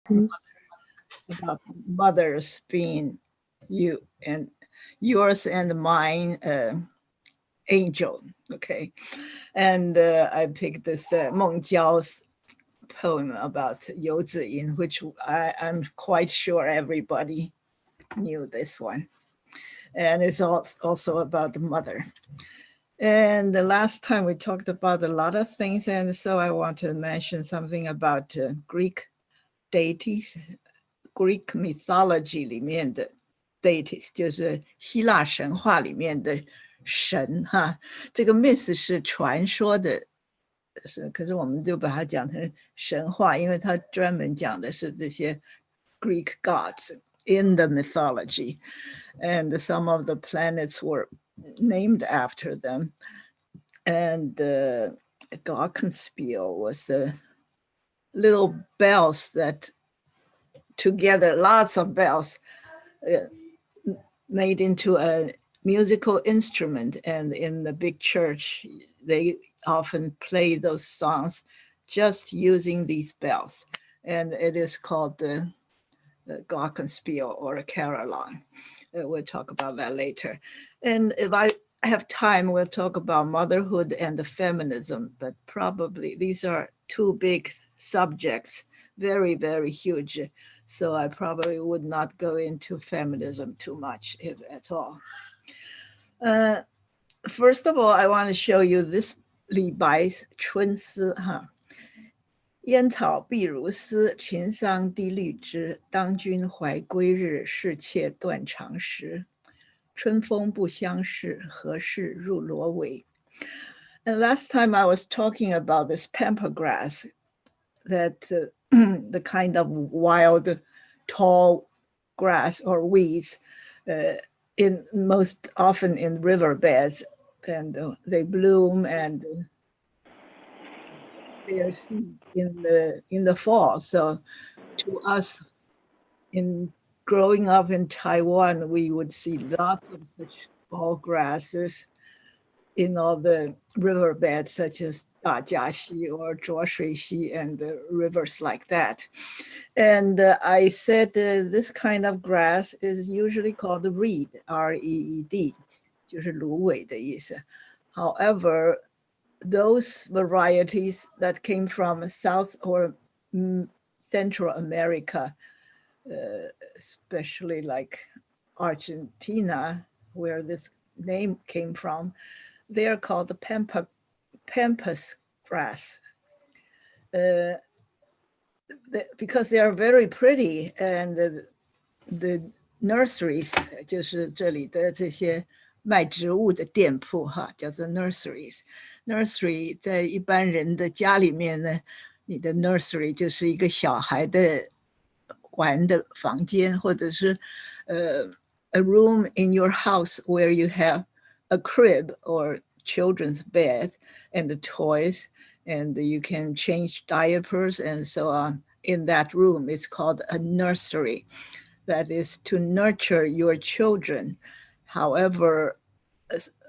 about mothers being you and yours and mine, angel. Okay, and I picked this Meng Jiao's poem about You Ziyin, which I'm quite sure everybody knew this one, and it's also about the mother. And the last time we talked about a lot of things, and so I want to mention something about Greek deities, Greek mythology 里面的 deities， 就是希腊神话里面的神哈。这个 myth 是传说的，可是我们就把它讲成神话，因为它专门讲的是这些 Greek gods in the mythology, and some of the planets were named after them. And Glockenspiel was the little bells that together, lots of bells, made into a musical instrument. And in the big church, they often play those songs just using these bells. And it is called the Glockenspiel or a carillon. We'll talk about that later. And if I have time, we'll talk about motherhood and the feminism, but probably these are two big subjects, very, very huge. So I probably would not go into feminism too much, if at all. First of all, I want to show you this 李白春思哈。烟草碧如丝，秦桑低绿枝。当君怀归日，是妾断肠时。春风不相识，何事入罗帷？ And last time I was talking about this pampas grass, that the kind of wild, tall grass or weeds, in most often in riverbeds, and they bloom and bear seed in the fall. So to us, in growing up in Taiwan, we would see lots of such tall grasses in all the riverbeds, such as Dajiaxi or Zhuoshuixi and the rivers like that. And I said this kind of grass is usually called reed, R-E-E-D, 就是芦苇的意思. However, those varieties that came from South or Central America, especially like Argentina, where this name came from, they are called the pampas grass, because they are very pretty, and the nurseries, 就是这里的这些卖植物的店铺哈，叫做 nurseries. Nursery 在一般人的家里面呢，你的 nursery 就是一个小孩的玩的房间，或者是a room in your house where you have a crib or children's bed and the toys, and you can change diapers and so on in that room. It's called a nursery. That is to nurture your children. However,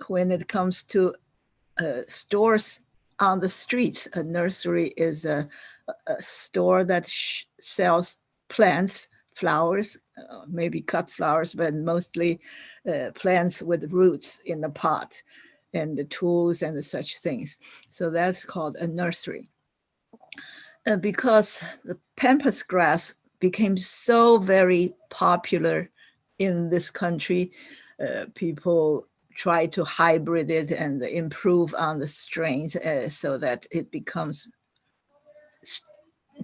when it comes to stores on the streets, a nursery is a store that sells plants, flowers, maybe cut flowers, but mostly plants with roots in the pot, and the tools and such things. So that's called a nursery. Because the pampas grass became so very popular in this country, people try to hybrid it and improve on the strains so that it becomes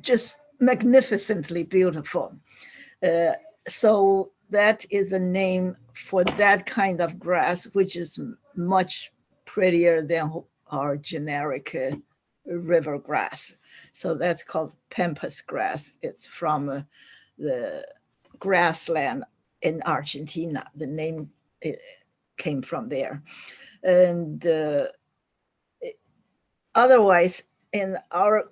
just magnificently beautiful. So that is a name for that kind of grass, which is much prettier than our generic river grass. So that's called pampas grass. It's from the grassland in Argentina. The name came from there. And otherwise, in our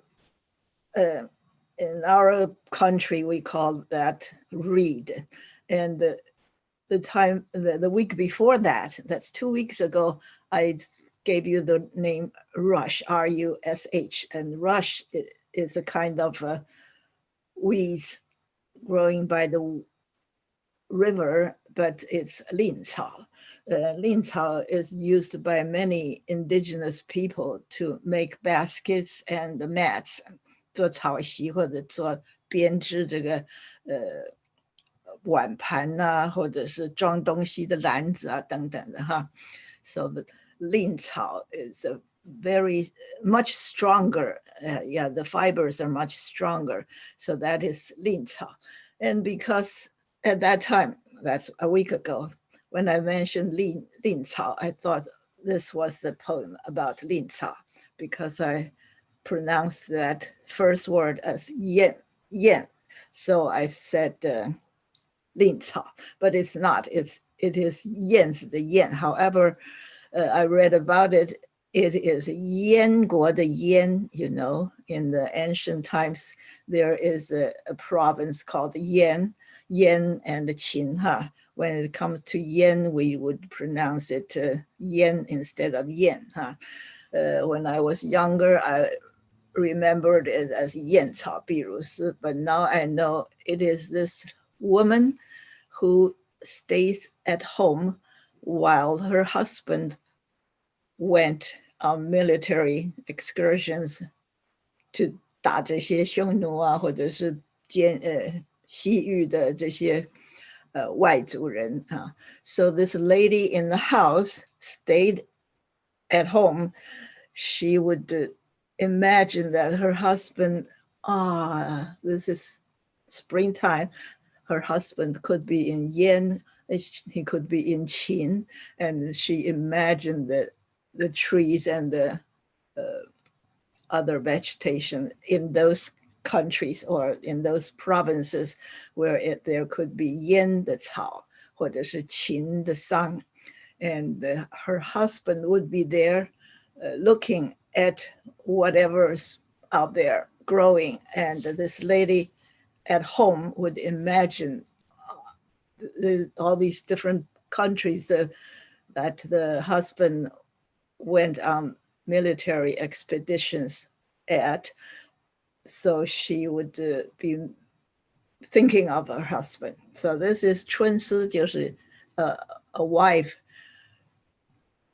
country, we call that reed. And the week before that, that's 2 weeks ago, I gave you the name rush, R-U-S-H. And rush is a kind of weeds growing by the river, but it's 令草. 令草 is used by many indigenous people to make baskets and mats, 做草席或者做编织这个碗盘啊，或者是装东西的篮子啊等等的哈。So the 令草 is a very much stronger. Yeah, the fibers are much stronger. So that is 令草. And because at that time, that's a week ago, when I mentioned 令草, I thought this was the poem about 令草, because I pronounced that first word as 燕. So I said 令草, but it's not. It is 燕's the 燕. However, I read about it. It is 燕国的燕. You know, in the ancient times, there is a province called Yan and Qin. Ha. When it comes to Yan, we would pronounce it Yan instead of Yan. Ha. When I was younger, I remembered it as 燕草碧如丝, but now I know it is this woman who stays at home while her husband went on military excursions to 打这些匈奴啊，或者是西域的这些外族人啊。So this lady in the house stayed at home. She would imagine that her husband, this is springtime, her husband could be in Yan, he could be in Qin, and she imagined that the trees and the other vegetation in those countries or in those provinces where there could be Yan 的草或者是秦的桑, and her husband would be there looking at whatever's out there growing, and this lady at home would imagine all these different countries that the husband went on military expeditions at. So she would be thinking of her husband. So this is 春思, 就是 a wife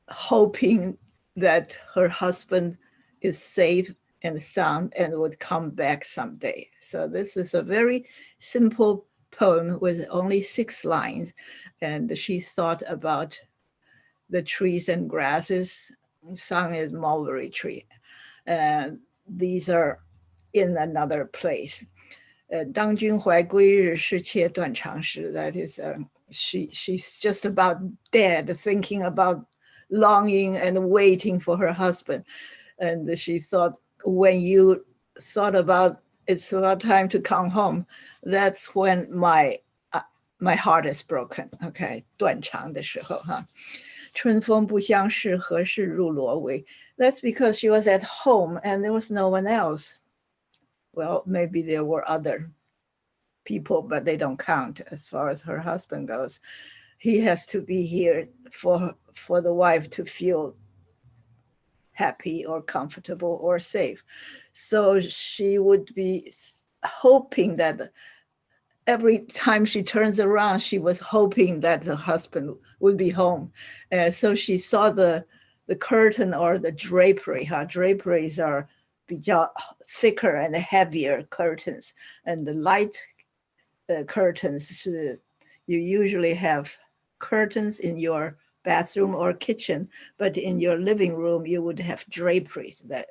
hoping that her husband is safe and sound and would come back someday. So this is a very simple poem with only 6 lines. And she thought about the trees and grasses. Sang is mulberry tree. And these are in another place. 当君怀归日，是妾断肠时. That is, she's just about dead, thinking about longing and waiting for her husband. And she thought, when you thought about it's about time to come home, that's when my heart is broken. Okay, 断肠的时候哈。春风不相识，何事入罗帷? That's because she was at home and there was no one else. Well, maybe there were other people, but they don't count as far as her husband goes. He has to be here for the wife to feel happy or comfortable or safe. So she would be hoping that every time she turns around, she was hoping that the husband would be home. So she saw the curtain or the drapery. Draperies are 比较 thicker and heavier curtains. And the light curtains, you usually have curtains in your bathroom or kitchen, but in your living room, you would have draperies that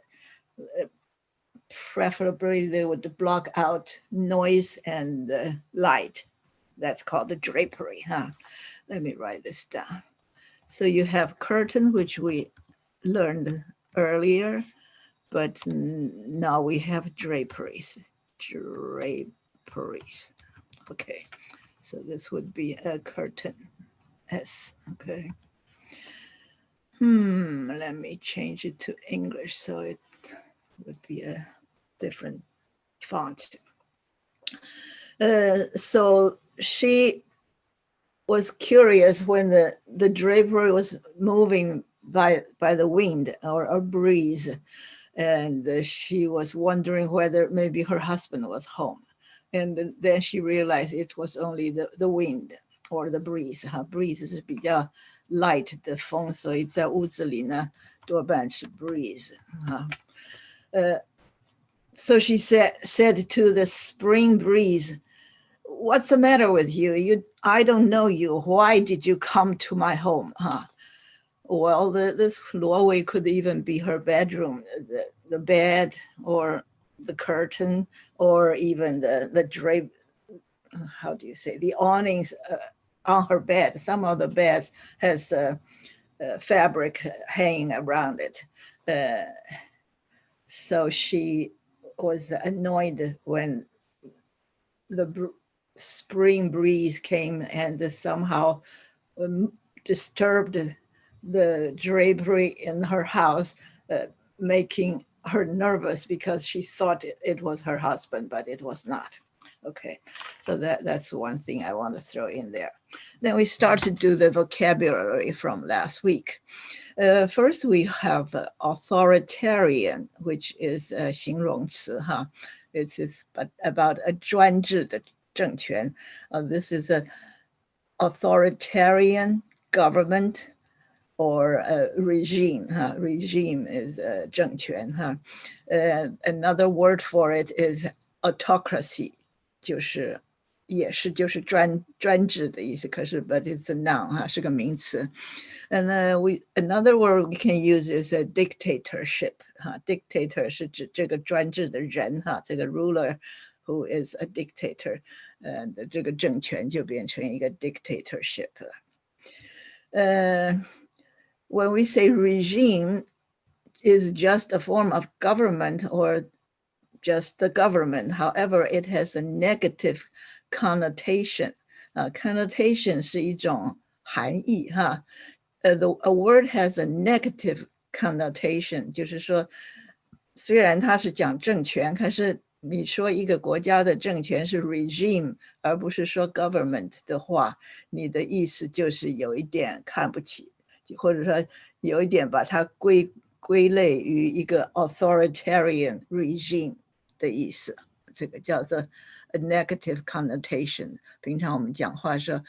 preferably they would block out noise and light. That's called the drapery. Let me write this down. So you have curtain, which we learned earlier, but now we have draperies. Draperies. Okay, so this would be a curtain. S. Okay. Let me change it to English so it would be a different font. So she was curious when the drapery was moving by the wind or a breeze, and she was wondering whether maybe her husband was home. And then she realized it was only the wind or the breeze. Breeze 是比较 light 的风，所以在屋子里呢，多半是 breeze. So she said to the spring breeze, "What's the matter with you? I don't know you. Why did you come to my home?" Well, this doorway could even be her bedroom, the bed or the curtain, or even the drape. How do you say, the awnings on her bed? Some of the beds has fabric hanging around it. So she was annoyed when the spring breeze came and somehow disturbed the drapery in her house, making her nervous because she thought it was her husband, but it was not. Okay, so that's one thing I want to throw in there. Then we start to do the vocabulary from last week. First, we have authoritarian, which is 形容词 It's about a 专制的政权. This is an authoritarian government or a regime. Regime is 政权 Another word for it is autocracy. 也是专制的意思，可是 but it's a noun 是个名词。And another word we can use is a dictatorship. Dictator 是指这个专制的人这个 ruler who is a dictator. And 这个政权就变成一个 dictatorship. When we say regime is just a form of government or just the government. However, it has a negative connotation. Connotation 是一种含义 A word has a negative connotation. 就是说，虽然它是讲政权，可是你说一个国家的政权是 regime， 而不是说 government 的话，你的意思就是有一点看不起，或者说有一点把它归类于一个 authoritarian regime 的意思，这个叫做 a negative connotation. 平常我们讲话说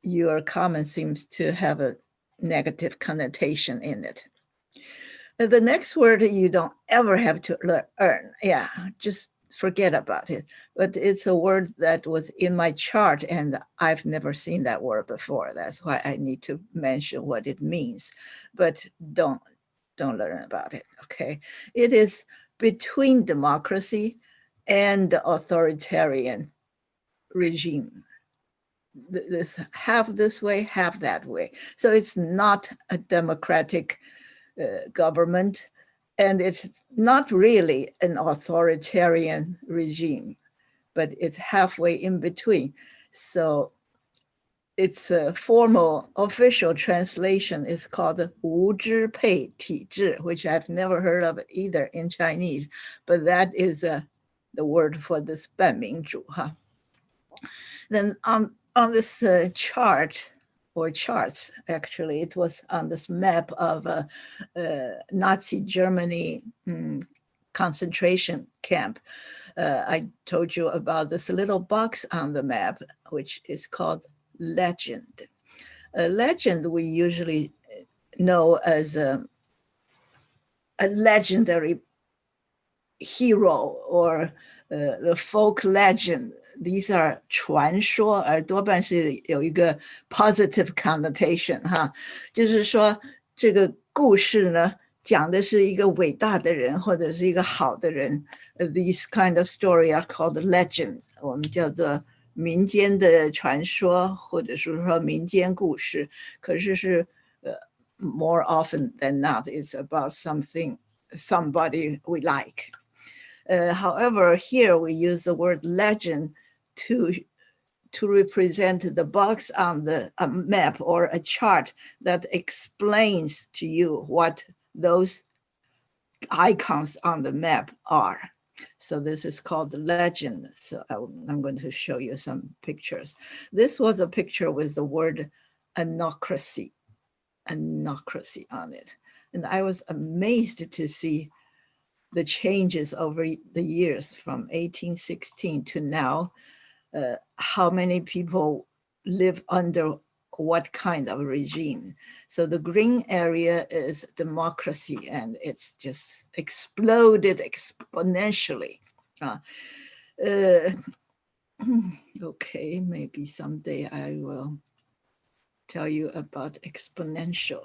your comment seems to have a negative connotation in it. The next word you don't ever have to learn. Yeah, just forget about it. But it's a word that was in my chart and I've never seen that word before. That's why I need to mention what it means. But don't learn about it, okay? It is between democracy and authoritarian regime. This half this way, half that way. So it's not a democratic government, and it's not really an authoritarian regime, but it's halfway in between. So its formal official translation is called 无支配体制, which I've never heard of either in Chinese, but that is the word for this 半民主 Then on this chart, or charts, actually, it was on this map of Nazi Germany concentration camp. I told you about this little box on the map, which is called legend. A legend we usually know as a legendary hero or the folk legend. These are 传说，而多半是有一个 positive connotation 就是说这个故事呢讲的是一个伟大的人或者是一个好的人。These kind of story are called legend. 我们叫做民间的传说，或者是说民间故事。可是是more often than not, it's about somebody we like. However, here we use the word legend to represent the box on the map or a chart that explains to you what those icons on the map are. So this is called the legend. So I'm going to show you some pictures. This was a picture with the word anocracy on it. And I was amazed to see the changes over the years from 1816 to now, how many people live under what kind of regime. So the green area is democracy, and it's just exploded exponentially. Okay, maybe someday I will tell you about exponential.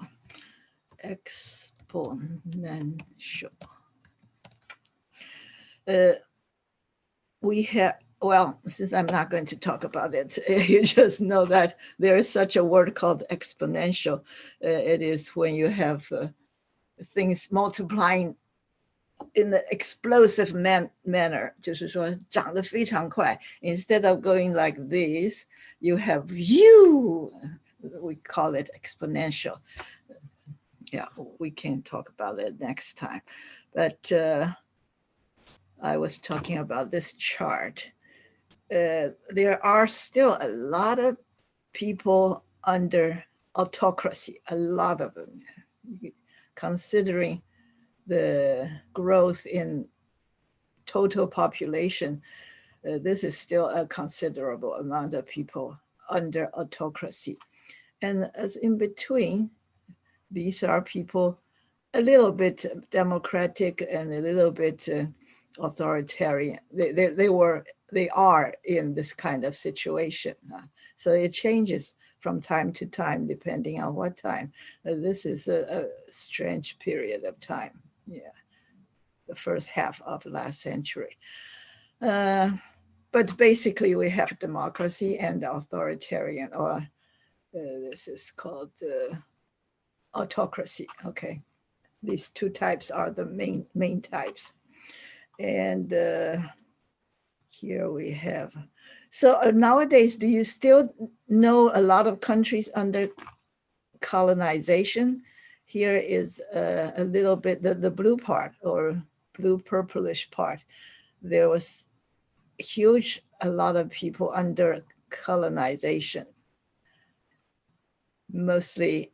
We have, well, since I'm not going to talk about it, you just know that there is such a word called exponential. It is when you have things multiplying in an explosive manner, 就是说长得非常快. Instead of going like this, you have you. We call it exponential. Yeah, we can talk about it next time. But I was talking about this chart. There are still a lot of people under autocracy, a lot of them, considering the growth in total population. This is still a considerable amount of people under autocracy. And as in between, these are people a little bit democratic and a little bit authoritarian. They are in this kind of situation. So it changes from time to time, depending on what time. This is a strange period of time. Yeah, the first half of last century. But basically we have democracy and authoritarian, or this is called autocracy. Okay, these two types are the main types. And here we have, so nowadays, do you still know a lot of countries under colonization? Here is a little bit, the blue part, or blue purplish part. There was a lot of people under colonization, mostly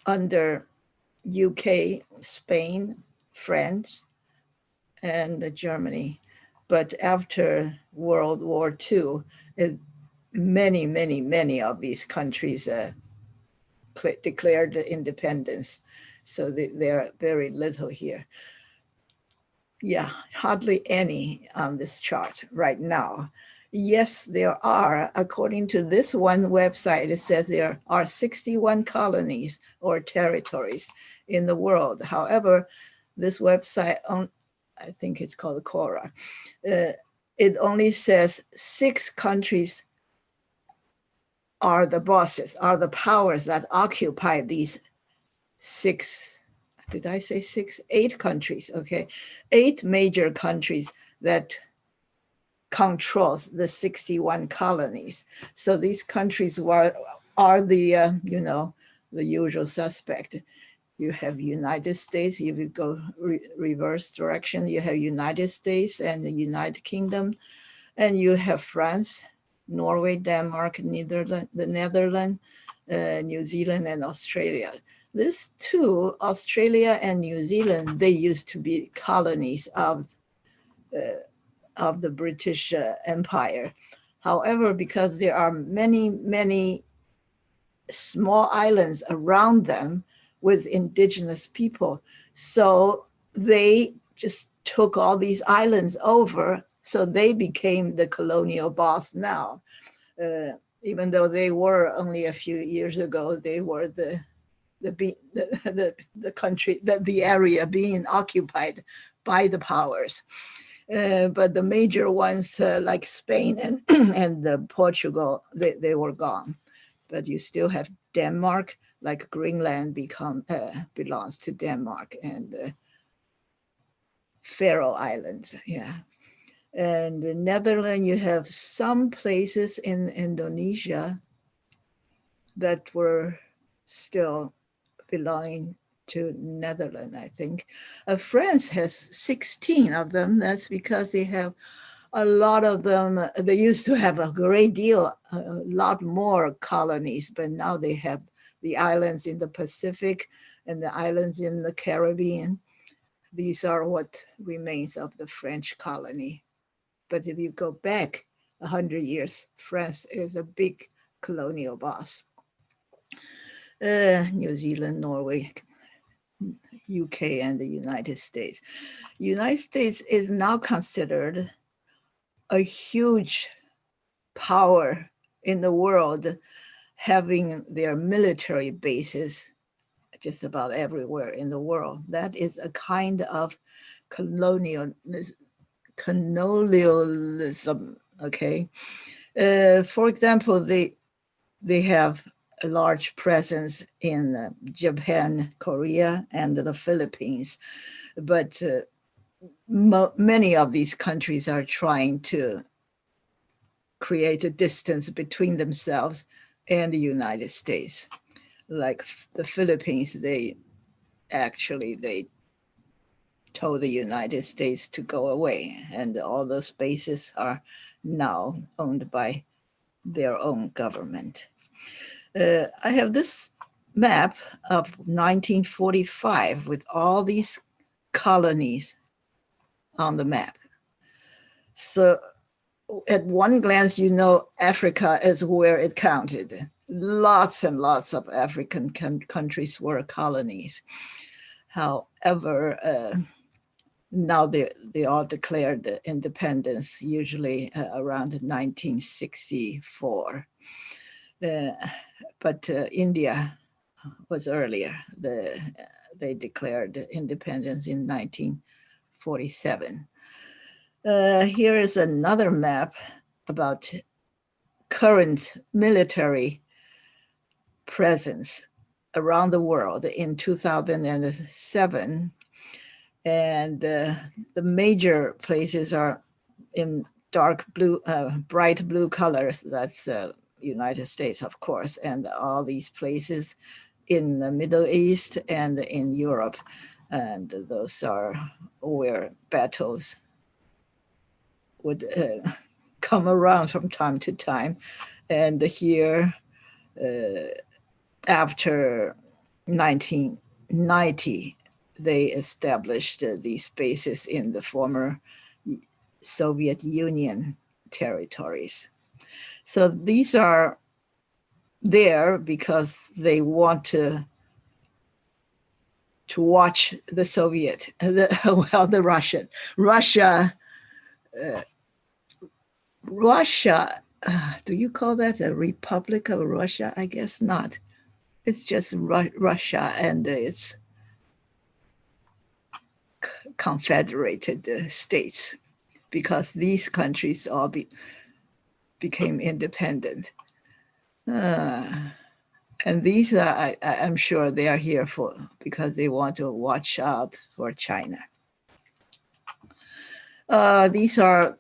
under UK, Spain, France, and Germany. But after World War II, many of these countries declared independence. So there are very little here. Yeah, hardly any on this chart right now. Yes, there are. According to this one website, it says there are 61 colonies or territories in the world. However, this website, I think it's called Quora, it only says 6 countries are the bosses, are the powers that occupy these 6, did I say 6? 8 countries, okay. 8 major countries that controls the 61 colonies. So these countries are the, the usual suspect. You have United States, if you go reverse direction, you have United States and the United Kingdom, and you have France, Norway, Denmark, the Netherlands, New Zealand, and Australia. These two, Australia and New Zealand, they used to be colonies of the British Empire. However, because there are many small islands around them with indigenous people, so they just took all these islands over, so they became the colonial boss now. Even though they were only a few years ago, they were the country, the area being occupied by the powers. But the major ones like Spain and and Portugal, they were gone. But you still have Denmark, like Greenland belongs to Denmark, and Faroe Islands, yeah. And the Netherlands, you have some places in Indonesia that were still belonging to Netherlands, I think. France has 16 of them. That's because they have a lot of them. They used to have a great deal, a lot more colonies, but now they have the islands in the Pacific and the islands in the Caribbean. these are what remains of the French colony. But if you go back 100 years, France is a big colonial boss. New Zealand, Norway, UK, and the United States. United States is now considered a huge power in the world, having their military bases just about everywhere in the world. That is a kind of colonialism, okay? For example, they have a large presence in Japan, Korea, and the Philippines. But many of these countries are trying to create a distance between themselves and the United States. Like the Philippines, they told the United States to go away, and all those bases are now owned by their own government. I have this map of 1945 with all these colonies on the map. So at one glance, you know Africa is where it counted. Lots and lots of African countries were colonies. However, now they all declared independence, usually around 1964. But India was earlier. They declared independence in 1947. Here is another map about current military presence around the world in 2007. And the major places are in dark blue, bright blue colors. That's United States, of course, and all these places in the Middle East and in Europe. And those are where battles would come around from time to time. And here, after 1990, they established these bases in the former Soviet Union territories. So these are there because they want to watch the Soviet, the Russian. Russia, do you call that a Republic of Russia? I guess not. It's just Russia and its confederated states, because these countries all became independent. And these are, I'm sure they are here because they want to watch out for China. These are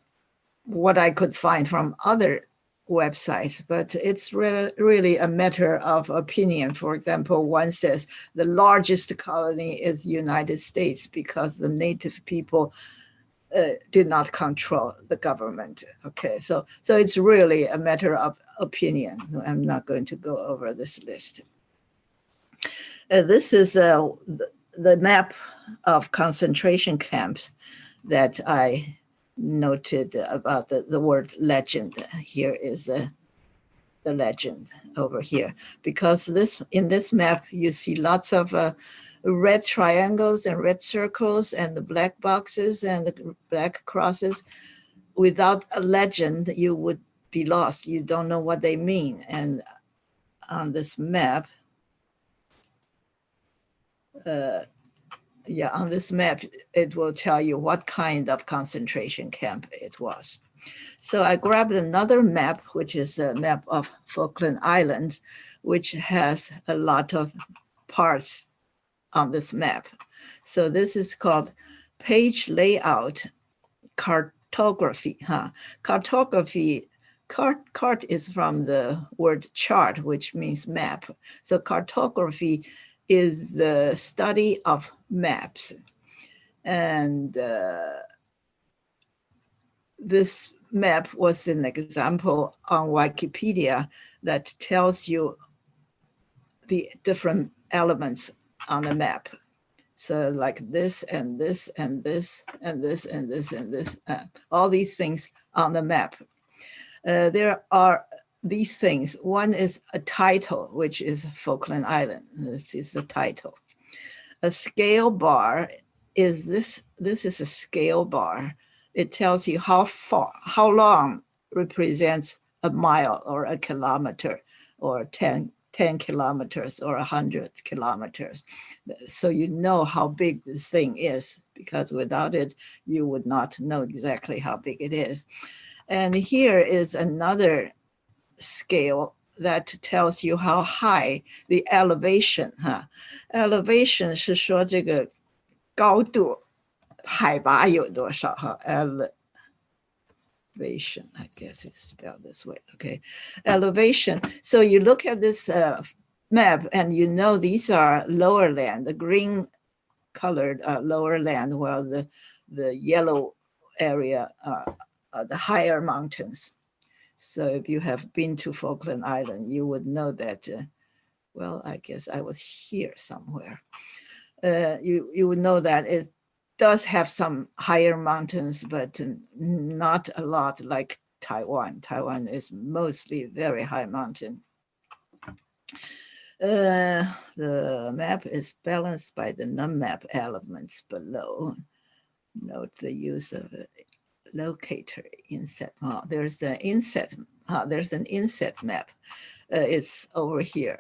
what I could find from other websites, but it's really a matter of opinion. For example, one says the largest colony is the United States because the native people did not control the government. Okay, so it's really a matter of opinion. I'm not going to go over this list. This is the map of concentration camps that I noted about the word legend. Here is the legend over here, because in this map you see lots of red triangles and red circles and the black boxes and the black crosses. Without a legend, you would be lost. You don't know what they mean. And on this map, on this map, it will tell you what kind of concentration camp it was. So I grabbed another map, which is a map of Falkland Islands, which has a lot of parts on this map. So this is called page layout cartography. Cartography, cart is from the word chart, which means map. So cartography is the study of maps. And this map was an example on Wikipedia that tells you the different elements on the map. So like this and this and this and this and this and this, all these things on the map. There are these things. One is a title, which is Falkland Island. This is the title. A scale bar is this. This is a scale bar. It tells you how far, how long represents a mile or a kilometer or 10 kilometers or 100 kilometers. So you know how big this thing is, because without it, you would not know exactly how big it is. And here is another scale that tells you how high the elevation, elevation 是说这个高度，海拔有多少哈 elevation, I guess it's spelled this way, okay. Elevation. So you look at this map and you know these are lower land, the green colored lower land, while the yellow area are the higher mountains. So if you have been to Falkland Island, you would know that, well, I guess I was here somewhere. You would know that it does have some higher mountains, but not a lot like Taiwan. Taiwan is mostly very high mountain. The map is balanced by the non-map elements below. Note the use of a locator inset. There's an inset. There's an inset map. It's over here.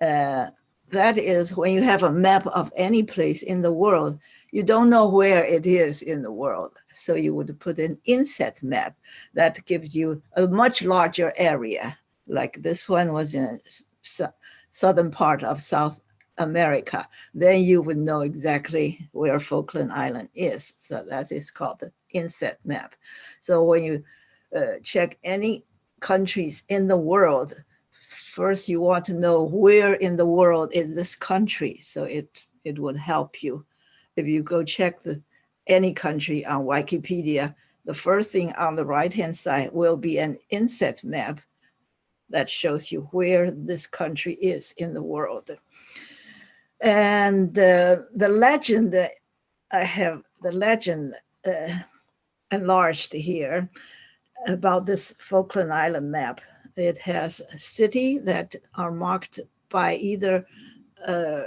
That is when you have a map of any place in the world, you don't know where it is in the world. So you would put an inset map that gives you a much larger area. Like this one was in southern part of South America. Then you would know exactly where Falkland Island is. So that is called the inset map. So when you check any countries in the world, first you want to know where in the world is this country. So it would help you. If you go check any country on Wikipedia, the first thing on the right-hand side will be an inset map that shows you where this country is in the world. And the legend, I have the legend enlarged here about this Falkland Island map. It has a city that are marked by either a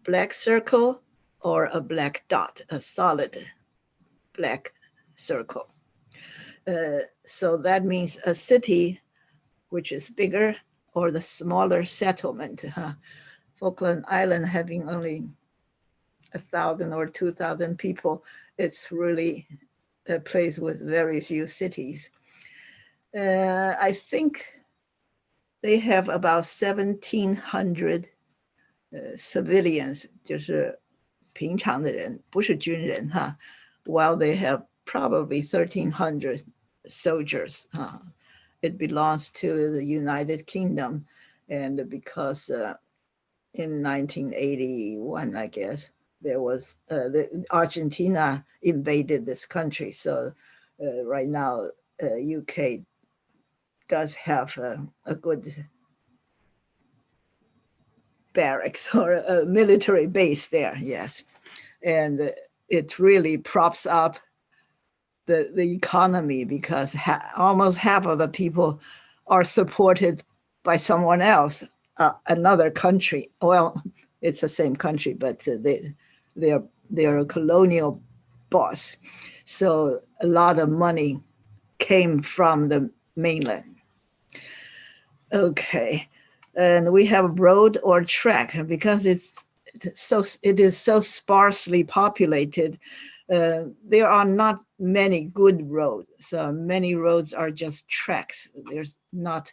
black circle or a black dot, a solid black circle. So that means a city which is bigger or the smaller settlement. Falkland Island having only 1,000 or 2,000 people, it's really a place with very few cities. I think they have about 1,700 civilians, 就是平常的人，不是军人哈。While they have probably 1,300 soldiers. It belongs to the United Kingdom, and because in 1981, I guess, there was Argentina invaded this country. So right now, UK does have a good barracks or a military base there, yes. And it really props up the economy, because almost half of the people are supported by someone else, another country. Well, it's the same country, but they're a colonial boss. So a lot of money came from the mainland. Okay, and we have road or track because it is so sparsely populated. There are not many good roads. So many roads are just tracks. There's not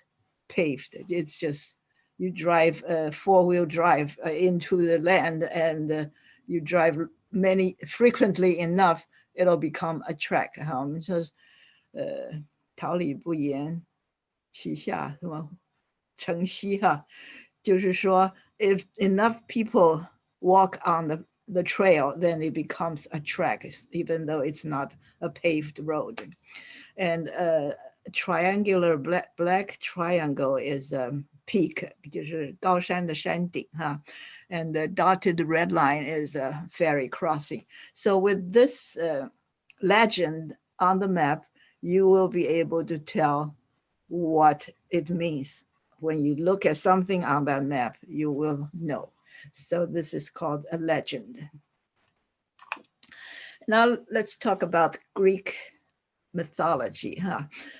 paved. It's just you drive four-wheel drive into the land, and you drive frequently enough, it'll become a track. 我们说桃李不言，其下什么城西哈，就是说 if enough people walk on the trail, then it becomes a track, even though it's not a paved road. And triangular black triangle is peak, 就是高山的山顶哈。And the dotted red line is a ferry crossing. So with this legend on the map, you will be able to tell what it means. When you look at something on that map, you will know. So this is called a legend. Now let's talk about Greek mythology.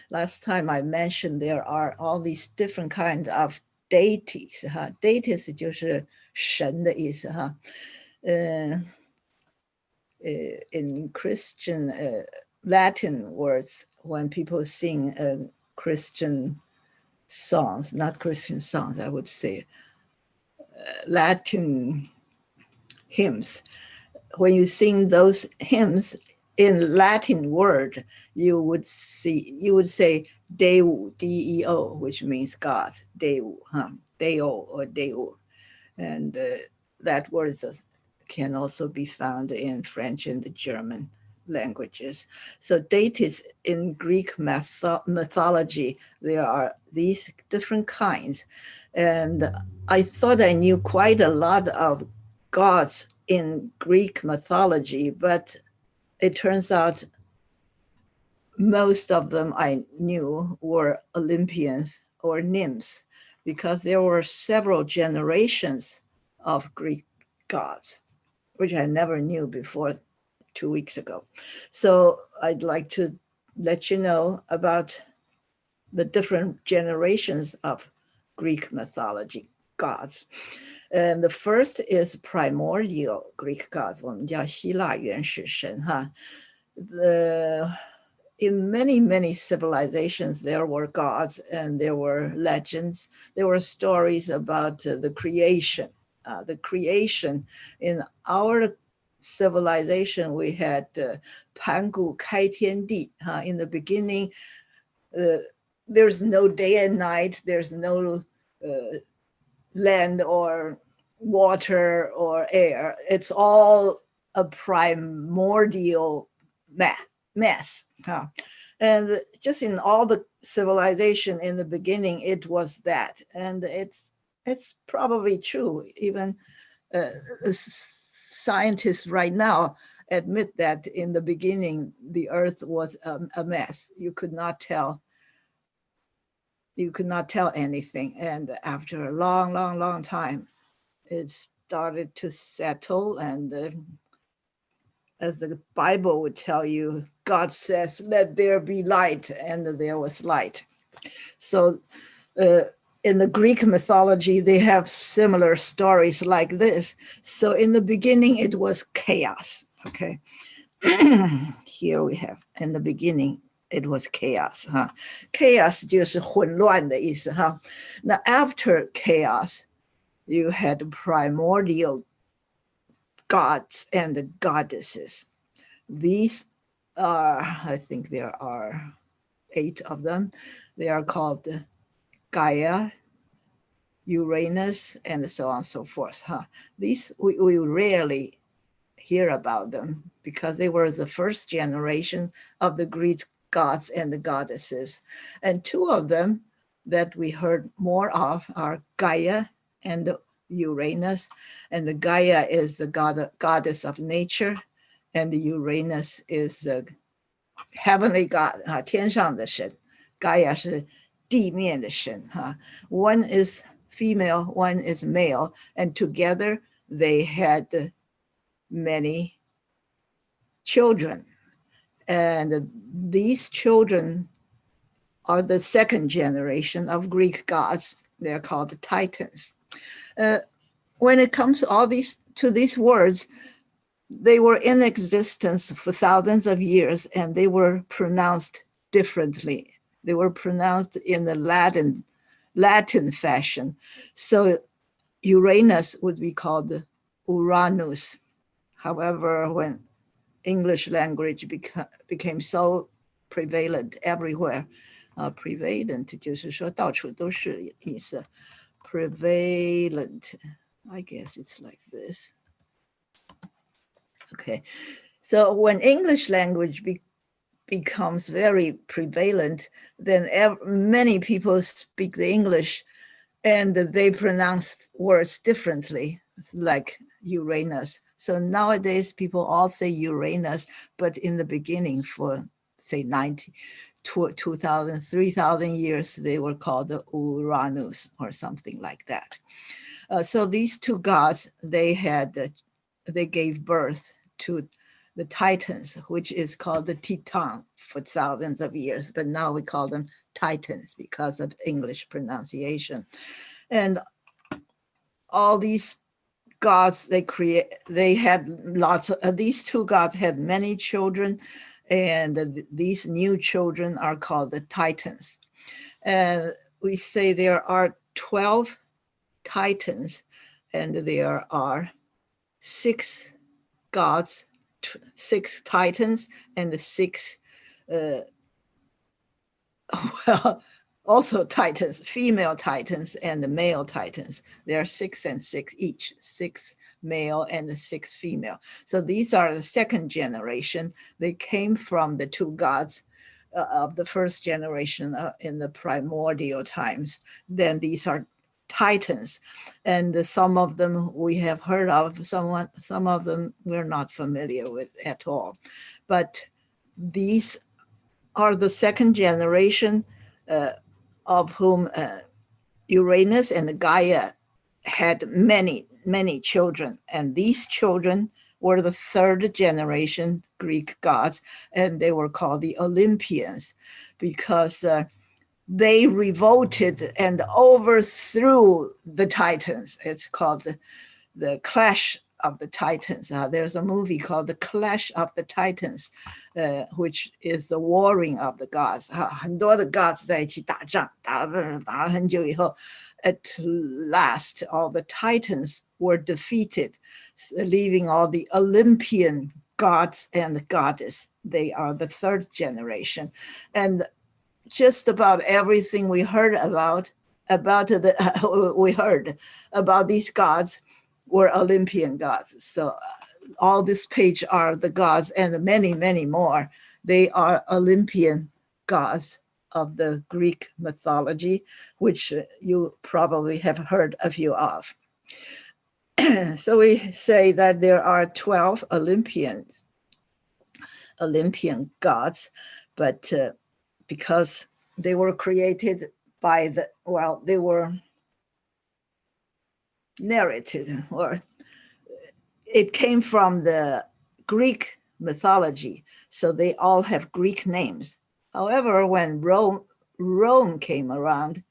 Last time I mentioned there are all these different kinds of deities. Deities 就是神的意思哈。In Christian Latin words, when people sing Christian songs, not Christian songs, I would say Latin hymns. When you sing those hymns in Latin word, you would say Deu, D-E-O, which means God, Deu, Deo or Deu. And that word can also be found in French and the German languages. So deities in Greek mythology, there are these different kinds. And I thought I knew quite a lot of gods in Greek mythology, but it turns out most of them I knew were Olympians or nymphs, because there were several generations of Greek gods, which I never knew before 2 weeks ago. So I'd like to let you know about the different generations of Greek mythology gods. And the first is primordial Greek gods, 我们叫希腊原始神哈。In many civilizations, there were gods and there were legends. There were stories about the creation. The creation in our civilization, we had 盘古开天地. In the beginning, there's no day and night. There's no land or water or air. It's all a primordial mess. And just in all the civilization in the beginning, it was that. And it's probably true. Even scientists right now admit that in the beginning, the earth was a mess. You could not tell anything. And after a long time, it started to settle. And as the Bible would tell you, God says, let there be light, and there was light. So in the Greek mythology, they have similar stories like this. So in the beginning, it was chaos, okay? Here we have, in the beginning, it was chaos. Chaos 就是混乱的意思哈。Now after chaos, you had primordial gods and goddesses. These are, I think there are 8 of them. They are called Gaia, Uranus, and so on and so forth. These, we rarely hear about them because they were the first generation of the Greek gods and the goddesses. And 2 of them that we heard more of are Gaia and Uranus. And the Gaia is the goddess of nature, and the Uranus is the heavenly god, 天上的神. Gaia 是地面的神. One is female, one is male, and together they had many children. And these children are the second generation of Greek gods. They're called the Titans. When it comes to these words, they were in existence for thousands of years, and they were pronounced differently. They were pronounced in the Latin fashion. So Uranus would be called Uranus. However, when English language became so prevalent everywhere, prevalent 就是说到处都是意思。Prevalent, I guess it's like this. Okay, so when English language becomes very prevalent, then many people speak the English and they pronounce words differently, like Uranus. So nowadays people all say Uranus, but in the beginning, for say 2,000, 3,000 years, they were called Uranus or something like that. So these two gods, they gave birth to the Titans, which is called the Titan for thousands of years, but now we call them Titans because of English pronunciation. And all these gods they had lots of, these two gods had many children, and these new children are called the Titans. And we say there are 12 Titans, and there are 6 gods, 6 Titans, and 6 well, also Titans, female Titans and the male Titans. There are 6 and 6 each, 6 male and 6 female. So these are the second generation. They came from the 2 gods of the first generation in the primordial times. Then these are Titans, and some of them we have heard of, some of them we're not familiar with at all. But these are the second generation, of whom Uranus and Gaia had many, many children. And these children were the third generation Greek gods, and they were called the Olympians because they revolted and overthrew the Titans. It's called the Clash of the Titans. There's a movie called The Clash of the Titans, which is the warring of the gods. 很多的 gods 在一起打仗，打了很久以后 at last all the Titans were defeated, leaving all the Olympian gods and goddess. They are the third generation. And just about everything we heard about these gods were Olympian gods. So all this page are the gods, and many, many more. They are Olympian gods of the Greek mythology, which you probably have heard a few of. So we say that there are 12 Olympian gods, but because they were created by they were narrated, or it came from the Greek mythology, so they all have Greek names. However, when Rome came around,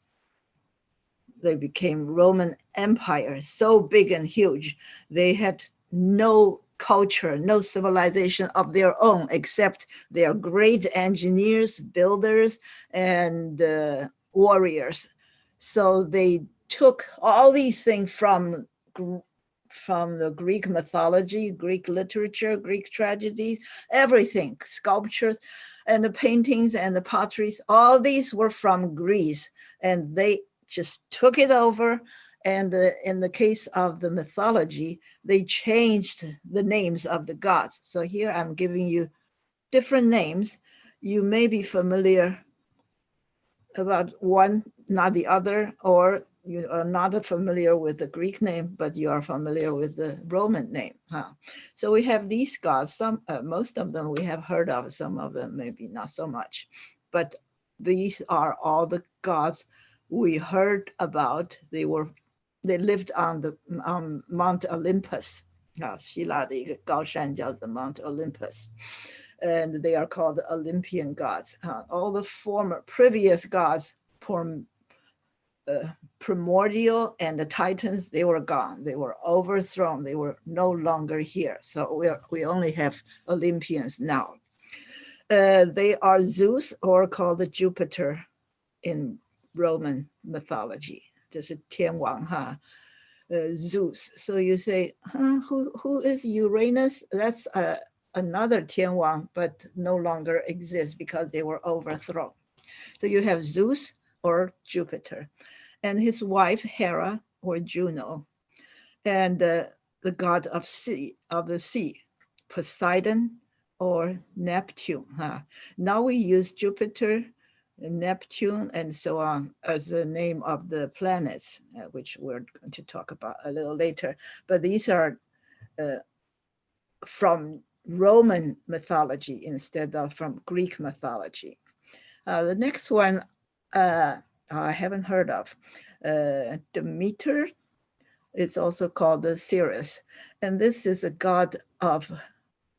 they became Roman Empire, so big and huge. They had no culture, no civilization of their own, except they are great engineers, builders, and warriors. So they took all these things from the Greek mythology, Greek literature, Greek tragedies, everything, sculptures and the paintings and the potteries, all these were from Greece, and they just took it over. And in the case of the mythology, they changed the names of the gods. So here I'm giving you different names. You may be familiar about one, not the other, or you are not familiar with the Greek name, but you are familiar with the Roman name. So we have these gods. Most of them we have heard of, some of them maybe not so much. But these are all the gods we heard about. They lived on Mount Olympus. 希腊的一个高山叫做 Mount Olympus. And they are called the Olympian gods. All the previous gods, primordial and the Titans, they were gone. They were overthrown. They were no longer here. So we only have Olympians now. They are Zeus, or called the Jupiter in Roman mythology. 这是天王哈, Zeus. So you say, who is Uranus? That's another 天王, but no longer exists because they were overthrown. So you have Zeus, or Jupiter, and his wife Hera, or Juno, and the god of the sea, Poseidon or Neptune. Now we use Jupiter Neptune, and so on, as the name of the planets, which we're going to talk about a little later. But these are from Roman mythology instead of from Greek mythology. The next one I haven't heard of. Demeter, it's also called the Ceres, and this is a god of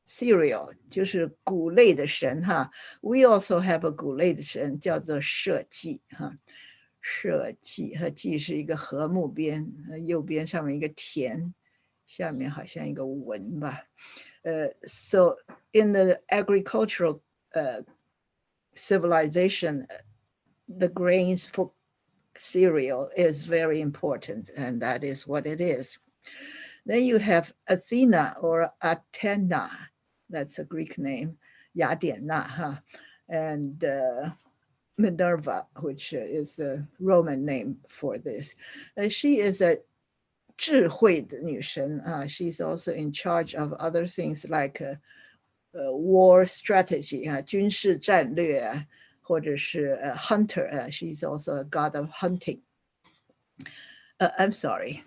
cereal, 就是谷类的神哈。We also have a 谷类的神叫做社稷哈。社稷和稷是一个禾木边，右边上面一个田，下面好像一个文吧。So in the agricultural civilization, the grains for cereal is very important, and that is what it is. Then you have Athena or Athena, that's a Greek name, Yadiena, huh? And Minerva, which is the Roman name for this. She is a 智慧的女神. She's also in charge of other things like war strategy, 军事战略，或者是hunter. She's also a god of hunting. I'm sorry.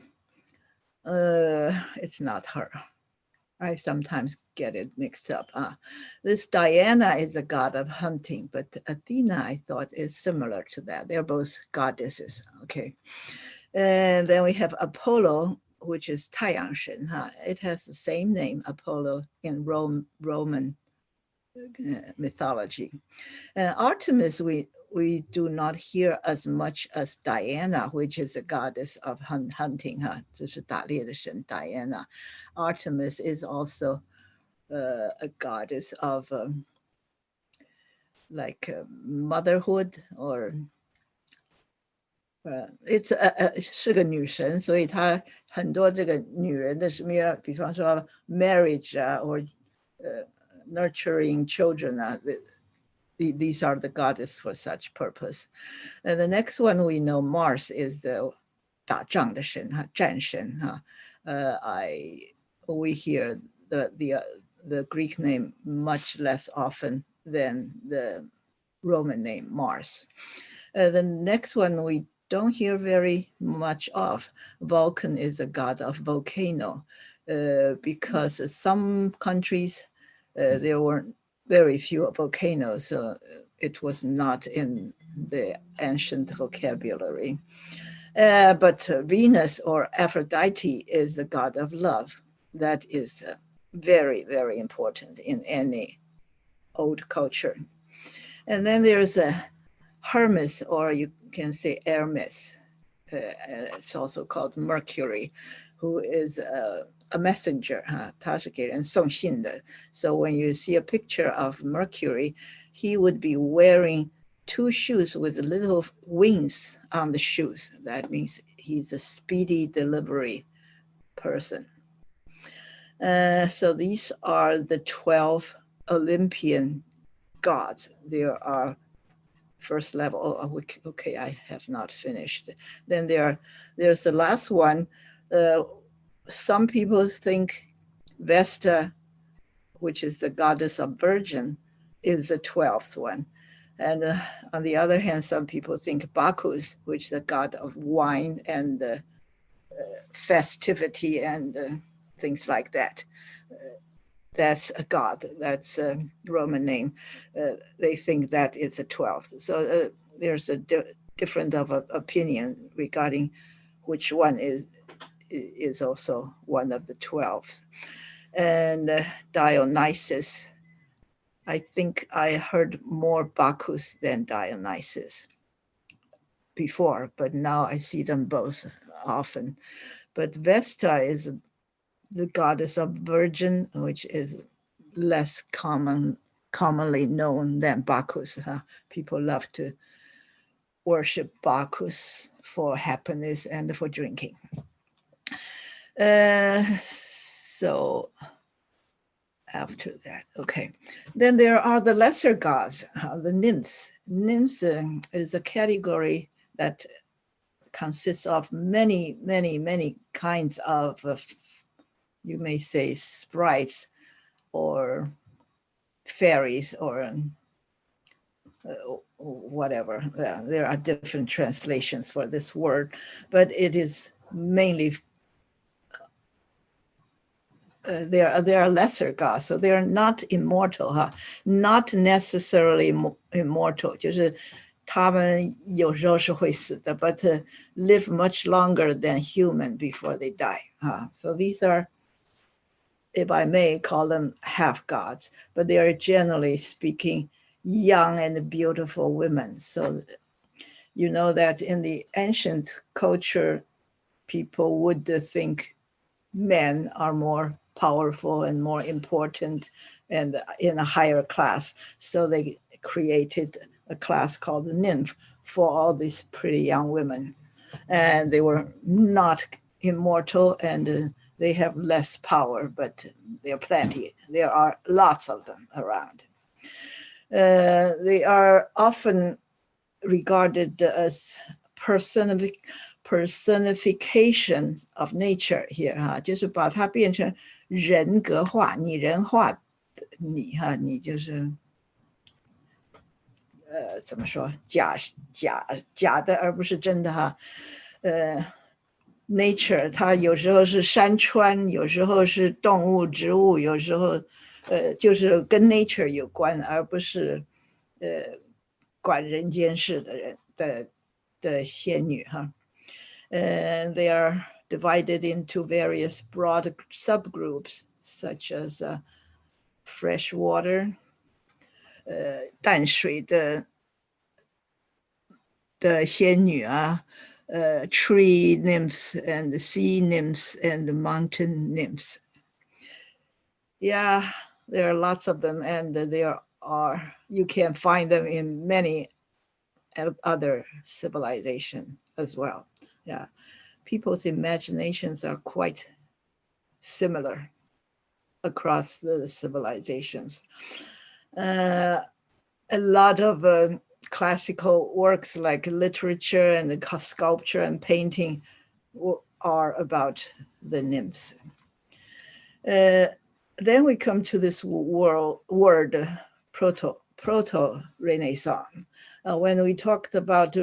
It's not her. I sometimes get it mixed up. This Diana is a god of hunting, but Athena, I thought, is similar to that. They're both goddesses, okay? And then we have Apollo, which is 太阳神. It has the same name, Apollo, in Roman mythology. Artemis, we do not hear as much as Diana, which is a goddess of hunting. 这是打猎的神 Diana. Artemis is also a goddess of like motherhood, or it's 是个女神，所以她很多这个女人的什么，比方说 marriage or nurturing children. These are the goddess for such purpose. And the next one we know, Mars, is the 打仗的神 战神 we hear the Greek name much less often than the Roman name Mars. The next one we don't hear very much of. Vulcan is a god of volcano, because some countries there weren't very few volcanoes, so it was not in the ancient vocabulary. But Venus or Aphrodite is the god of love. That is very, very important in any old culture. And then there's a Hermes, or you can say Hermes. It's also called Mercury, who is a messenger. 他是给人送信的. So when you see a picture of Mercury, he would be wearing 2 shoes with little wings on the shoes. That means he's a speedy delivery person. So these are the 12 Olympian gods. There are first level. Okay, I have not finished. Then there's the last one. Some people think Vesta, which is the goddess of virgin, is the 12th one. And on the other hand, some people think Bacchus, which is the god of wine and festivity and things like that. That's a god, that's a Roman name. They think that is a 12th. So there's a different of opinion regarding which one is also one of the 12th. And Dionysus, I think I heard more Bacchus than Dionysus before, but now I see them both often. But Vesta is the goddess of virgin, which is less commonly known than Bacchus. People love to worship Bacchus for happiness and for drinking. So after that, okay. Then there are the lesser gods, the nymphs. Nymphs is a category that consists of many, many, many kinds of, you may say, sprites or fairies or whatever. There are different translations for this word, but it is mainly there are lesser gods, so they are not immortal, not necessarily immortal. 就是他们有时候是会死的, but live much longer than human before they die. So these are, if I may call them half gods, but they are generally speaking young and beautiful women. So you know that in the ancient culture, people would think men are more powerful and more important and in a higher class. So they created a class called the nymph for all these pretty young women. And they were not immortal and they have less power, but there are plenty. There are lots of them around. They are often regarded as personification of nature here, 就是把它变成人格化、拟人化你，你就是怎么说，假的而不是真的nature 它有时候是山川，有时候是动物植物，有时候就是跟 nature 有关，而不是管人间事的人的仙女they are divided into various broad subgroups such as fresh water 淡水的仙女tree nymphs and sea nymphs and mountain nymphs. Yeah, there are lots of them, and there are, you can find them in many other civilizations as well. Yeah, people's imaginations are quite similar across the civilizations. A lot of classical works like literature and the sculpture and painting are about the nymphs. Then we come to this word proto-Renaissance. When we talked about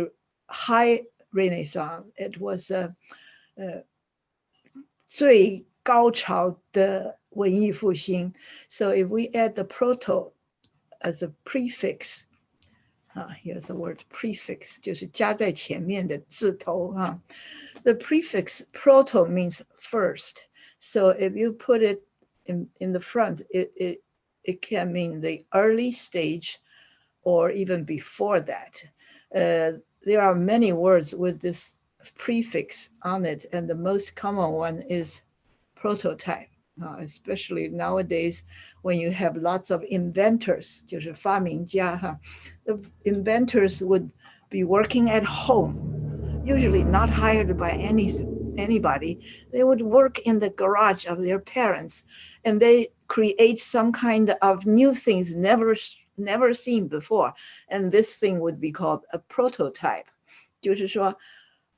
high Renaissance, it was 最高潮的文艺复兴. So if we add the proto as a prefix, here's the word prefix, 就是加在前面的字头. The prefix proto means first. So if you put it in the front, it can mean the early stage or even before that. There are many words with this prefix on it, and the most common one is prototype, especially nowadays when you have lots of inventors, 就是发明家, the inventors would be working at home, usually not hired by anybody. They would work in the garage of their parents, and they create some kind of new things never seen before. And this thing would be called a prototype. 就是说,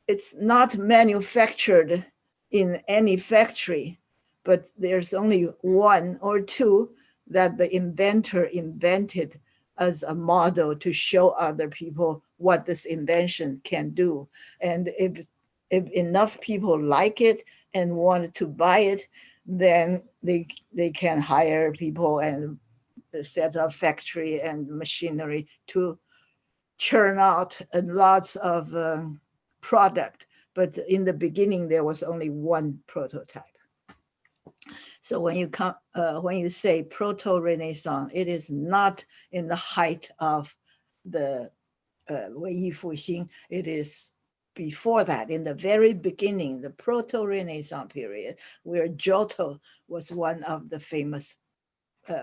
it's not manufactured in any factory, but there's only one or two that the inventor invented as a model to show other people what this invention can do. And if enough people like it and want to buy it, then they can hire people and set up factory and machinery to churn out lots of product. But in the beginning, there was only one prototype. So when you say proto-Renaissance, it is not in the height of the 文艺复兴. It is before that, in the very beginning, the proto-Renaissance period, where Giotto was one of the famous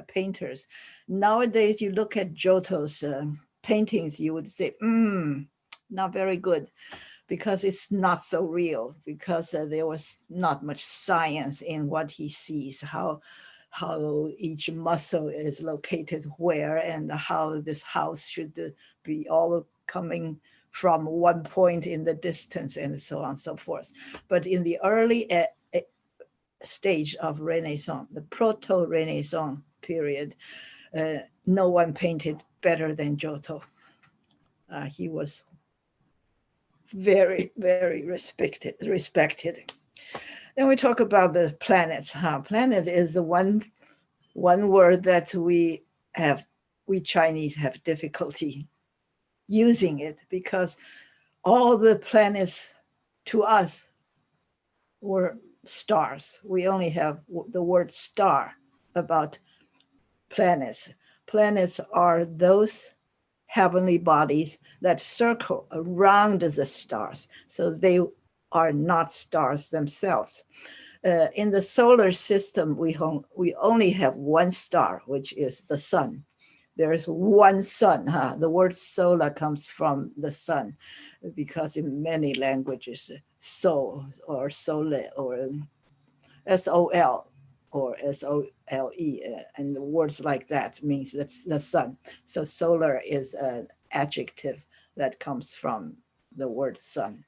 painters. Nowadays, you look at Giotto's paintings, you would say, not very good, because it's not so real, because there was not much science in what he sees, how each muscle is located where, and how this house should be all coming from one point in the distance, and so on and so forth. But in the early stage of Renaissance, the proto-Renaissance period, no one painted better than Giotto. He was very, very respected. Then we talk about the planets. Planet is the one word that we Chinese have difficulty using it, because all the planets to us were stars. We only have the word star about planets. Planets are those heavenly bodies that circle around the stars. So they are not stars themselves. In the solar system, we only have one star, which is the sun. There is one sun. The word solar comes from the sun, because in many languages, sol or sole or SOL or SOLE, and words like that means that's the sun. So solar is an adjective that comes from the word sun.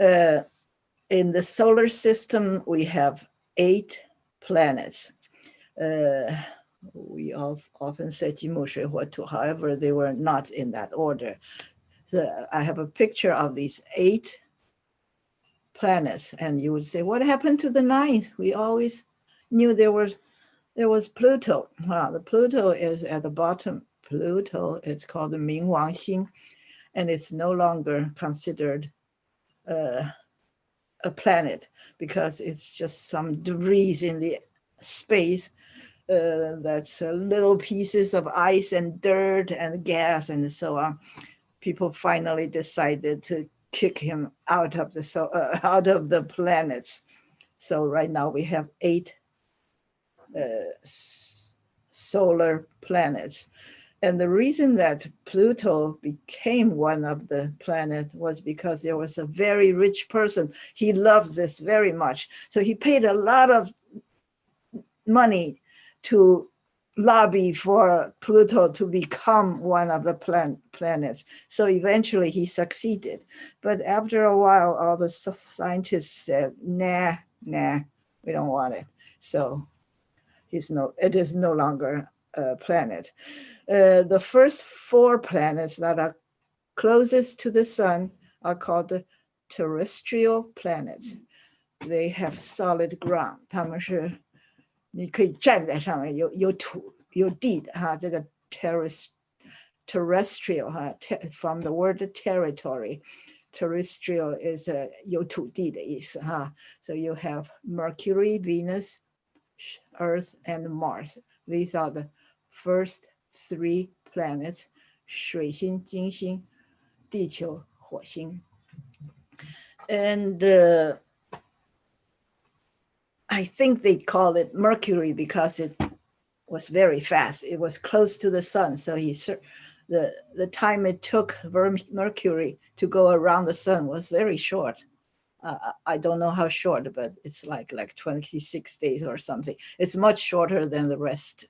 In the solar system, we have 8 planets. We often say 金木水火土, however, they were not in that order. So I have a picture of these 8 planets, and you would say, what happened to the 9th? We always knew there was Pluto. The Pluto is at the bottom. Pluto is called the Mingwang Xing, and it's no longer considered a planet, because it's just some debris in the space that's little pieces of ice and dirt and gas and so on. People finally decided to kick him out of the planets. So right now we have 8 solar planets. And the reason that Pluto became one of the planets was because there was a very rich person. He loves this very much. So he paid a lot of money to lobby for Pluto to become one of the planets. So eventually he succeeded. But after a while, all the scientists said, nah, we don't want it. So it is no longer a planet. The first 4 planets that are closest to the sun are called the terrestrial planets. They have solid ground. 它们是你可以站在上面，有土有地的哈。这个 terrestrial 哈 from the word territory. Terrestrial is 有土地的意思哈。So you have Mercury, Venus, Earth, and Mars. These are the first 3 planets: 水星、金星、地球、火星。And I think they call it Mercury because it was very fast. It was close to the sun, so the time it took Mercury to go around the sun was very short. I don't know how short, but it's like 26 days or something. It's much shorter than the rest.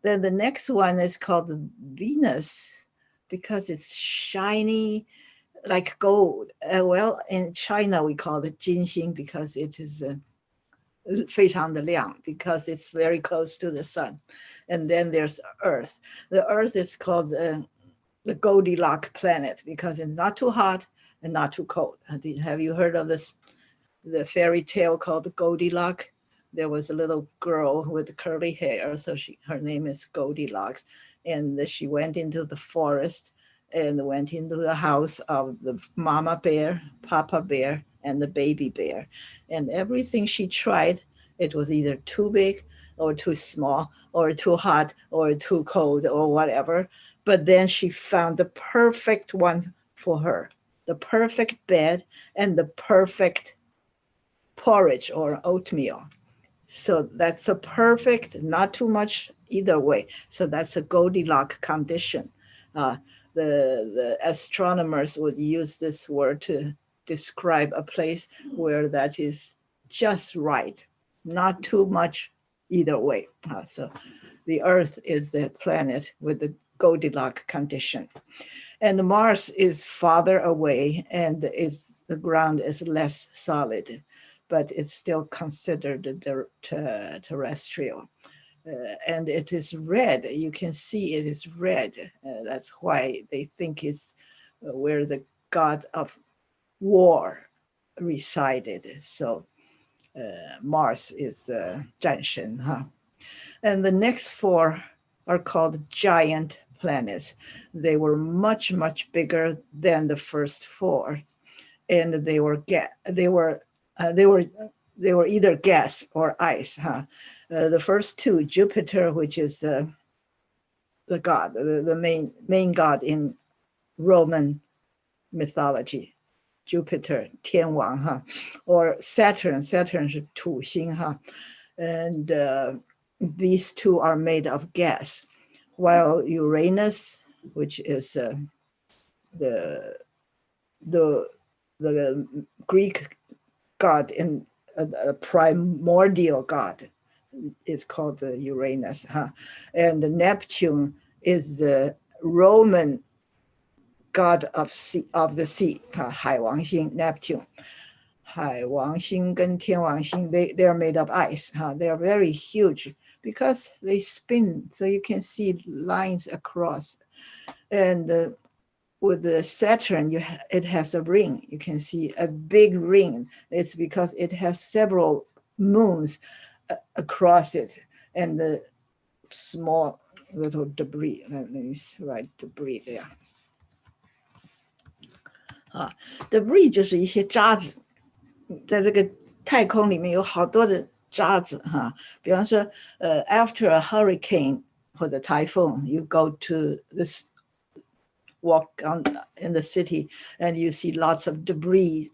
Then the next one is called Venus because it's shiny like gold. Well, in China, we call it 金星 because it is 非常的亮 because it's very close to the sun. And then there's Earth. The Earth is called the Goldilocks planet because it's not too hot and not too cold. Have you heard of the fairy tale called Goldilocks? There was a little girl with curly hair, so her name is Goldilocks, and she went into the forest and went into the house of the mama bear, papa bear, and the baby bear. And everything she tried, it was either too big or too small or too hot or too cold or whatever. But then she found the perfect one for her, the perfect bed and the perfect porridge or oatmeal. So that's a perfect, not too much either way. So that's a Goldilocks condition. The astronomers would use this word to describe a place where that is just right, not too much either way. So the Earth is the planet with the Goldilocks condition. And Mars is farther away and the ground is less solid, but it's still considered terrestrial. and it is red. You can see it is red. That's why they think it's where the god of war resided. So Mars is 战神, huh? And the next 4 are called giant planets. They were much, much bigger than the first 4, and they were either gas or ice. Huh? The first 2, Jupiter, which is the god, the main god in Roman mythology, Jupiter, 天王, huh? Or Saturn. Saturn is 土星, huh? And these 2 are made of gas, while Uranus, which is the Greek god in a primordial god, is called Uranus, huh? And Neptune is the Roman god of the sea, 海王星 Neptune. 海王星跟天王星, they are made of ice. They are very huge because they spin, so you can see lines across. And with the Saturn, it has a ring. You can see a big ring. It's because it has several moons across it, and the small little debris. Let me write debris there. Debris 就是一些渣子，在这个太空里面有好多的渣子哈。比方说after a hurricane 或者 typhoon, you go to this walk in the city and you see lots of debris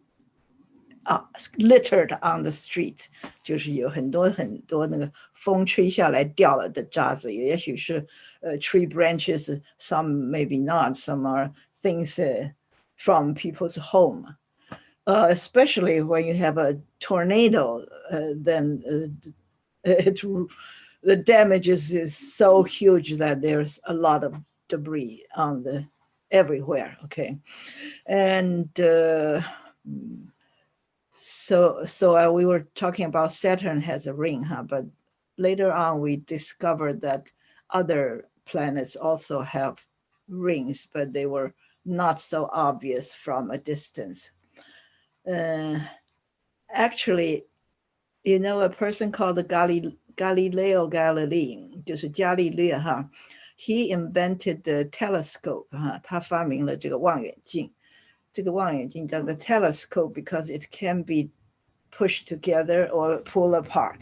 littered on the street, 就是有很多很多那个风吹下来掉了的渣子，也许是tree branches, some maybe not, some are things from people's home. Especially when you have a tornado, then the damage is so huge that there's a lot of debris on everywhere. Okay, and so we were talking about Saturn has a ring, huh? But later on we discovered that other planets also have rings, but they were not so obvious from a distance. Actually, you know, a person called Galileo Galilei, 就是伽利略哈, he invented the telescope, 他发明了这个望远镜。这个望远镜叫做 telescope because it can be pushed together or pull apart,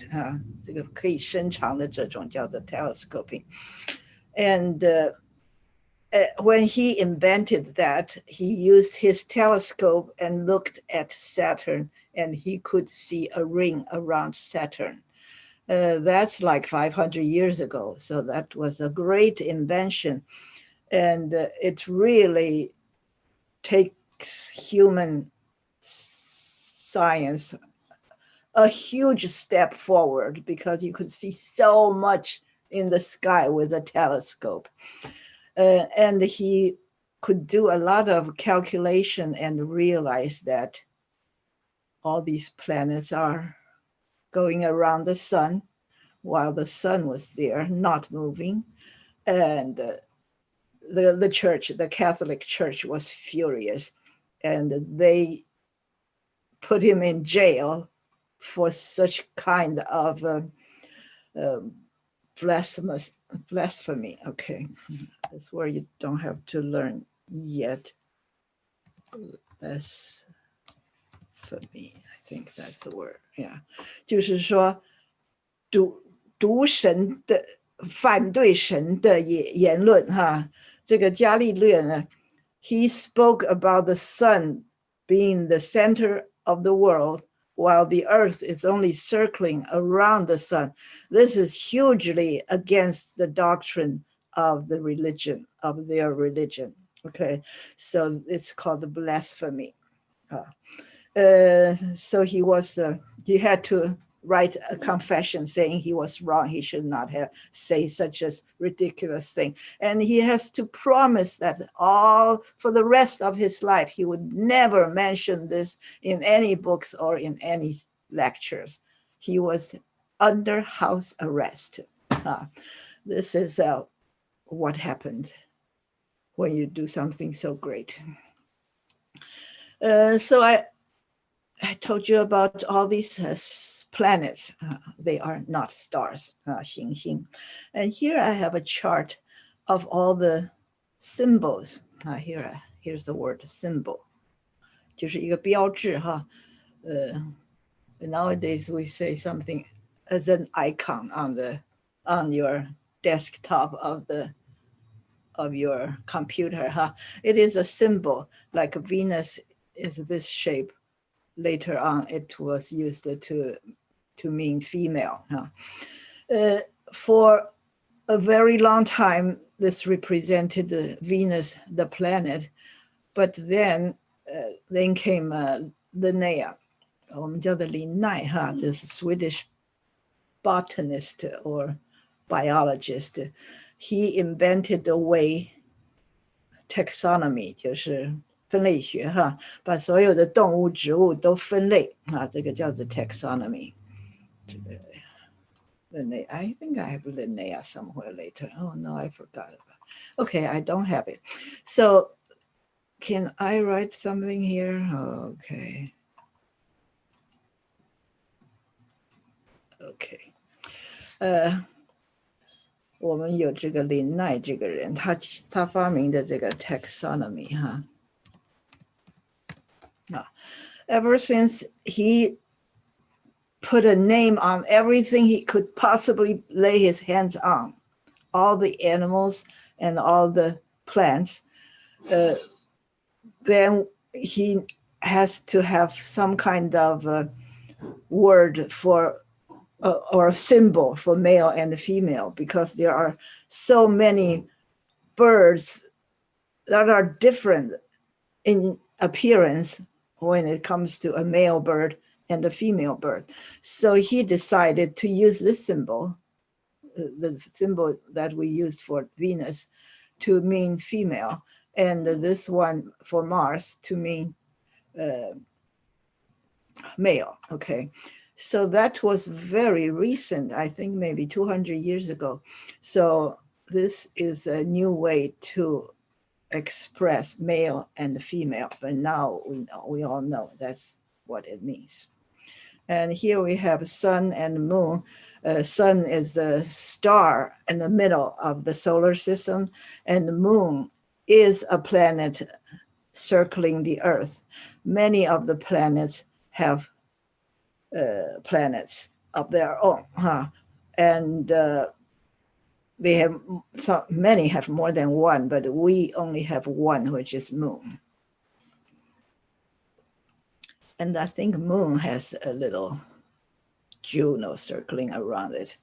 这个可以伸长的这种叫做 telescoping. And when he invented that, he used his telescope and looked at Saturn, and he could see a ring around Saturn. That's like 500 years ago. So that was a great invention. And it really takes human science a huge step forward because you could see so much in the sky with a telescope. And he could do a lot of calculation and realize that all these planets are going around the sun while the sun was there, not moving. And the church, the Catholic Church, was furious, and they put him in jail for such kind of blasphemy. Okay, that's where you don't have to learn yet. Blasphemy, I think that's the word. Yeah, 就是说读神的反对神的言论哈。这个伽利略呢 he spoke about the sun being the center of the world while the earth is only circling around the sun. This is hugely against the doctrine of the religion, of their religion. Okay, so it's called blasphemy. So he had to write a confession saying he was wrong. He should not have say such a ridiculous thing. And he has to promise that for the rest of his life, he would never mention this in any books or in any lectures. He was under house arrest. This is what happened when you do something so great. So I told you about all these planets. They are not stars, 行星. And here I have a chart of all the symbols. Here's the word symbol. 就是一个标志哈. Nowadays we say something as an icon on your desktop of your computer. It is a symbol, like Venus is this shape. Later on, it was used to mean female. For a very long time, this represented the Venus, the planet, but then came Linnea. 我们叫的林奈哈, this Swedish botanist or biologist. He invented the way taxonomy, 就是分类学哈, 把所有的动物植物都分类啊, 这个叫做 taxonomy. I think I have Linnea somewhere later. Oh no, I forgot. Okay, I don't have it. So can I write something here? Okay. Okay. 我们有这个林奈这个人，他发明的这个 taxonomy 哈。Ever since he put a name on everything he could possibly lay his hands on, all the animals and all the plants, then he has to have some kind of word for or a symbol for male and female, because there are so many birds that are different in appearance when it comes to a male bird and a female bird. So he decided to use this symbol, the symbol that we used for Venus, to mean female, and this one for Mars to mean male. Okay. So that was very recent, I think maybe 200 years ago. So this is a new way to express male and female, but now we all know that's what it means. And here we have sun and moon. Sun is a star in the middle of the solar system, and the moon is a planet circling the Earth. Many of the planets have planets of their own, and they have many have more than one, but we only have one, which is moon. And I think moon has a little Juno circling around it.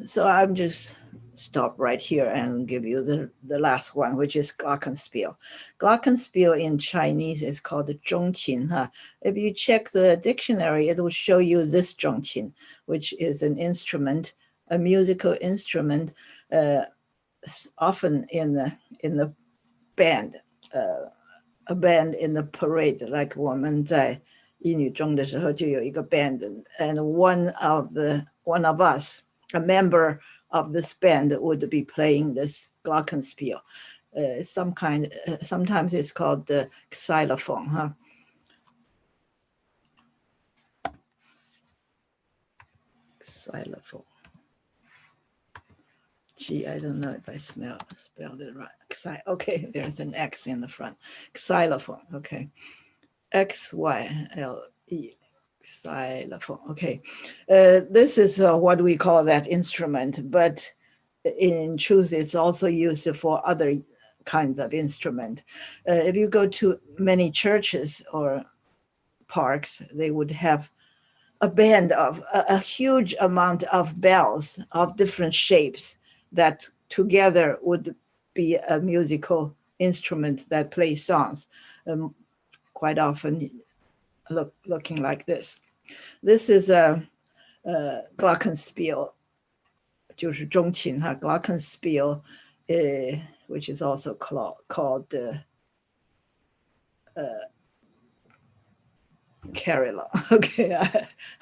So I'm just stop right here and give you the last one, which is Glockenspiel. Glockenspiel in Chinese is called zhongqin. If you check the dictionary, it will show you this zhongqin, which is an instrument, a musical instrument, often in the band, a band in the parade, like 我们在英语中的时候就有一个 band, and one of us, a member of this band, would be playing this Glockenspiel. Sometimes it's called the xylophone. Xylophone. Gee, I don't know if I spelled it right. Okay, there's an X in the front. Xylophone, okay. X-Y-L-E, xylophone, okay. This is what we call that instrument, but in truth, it's also used for other kinds of instrument. If you go to many churches or parks, they would have a band of a huge amount of bells of different shapes that together would be a musical instrument that plays songs, quite often looking like this. This is a Glockenspiel, 就是中琴哈, Glockenspiel, which is also called Kerala. Okay,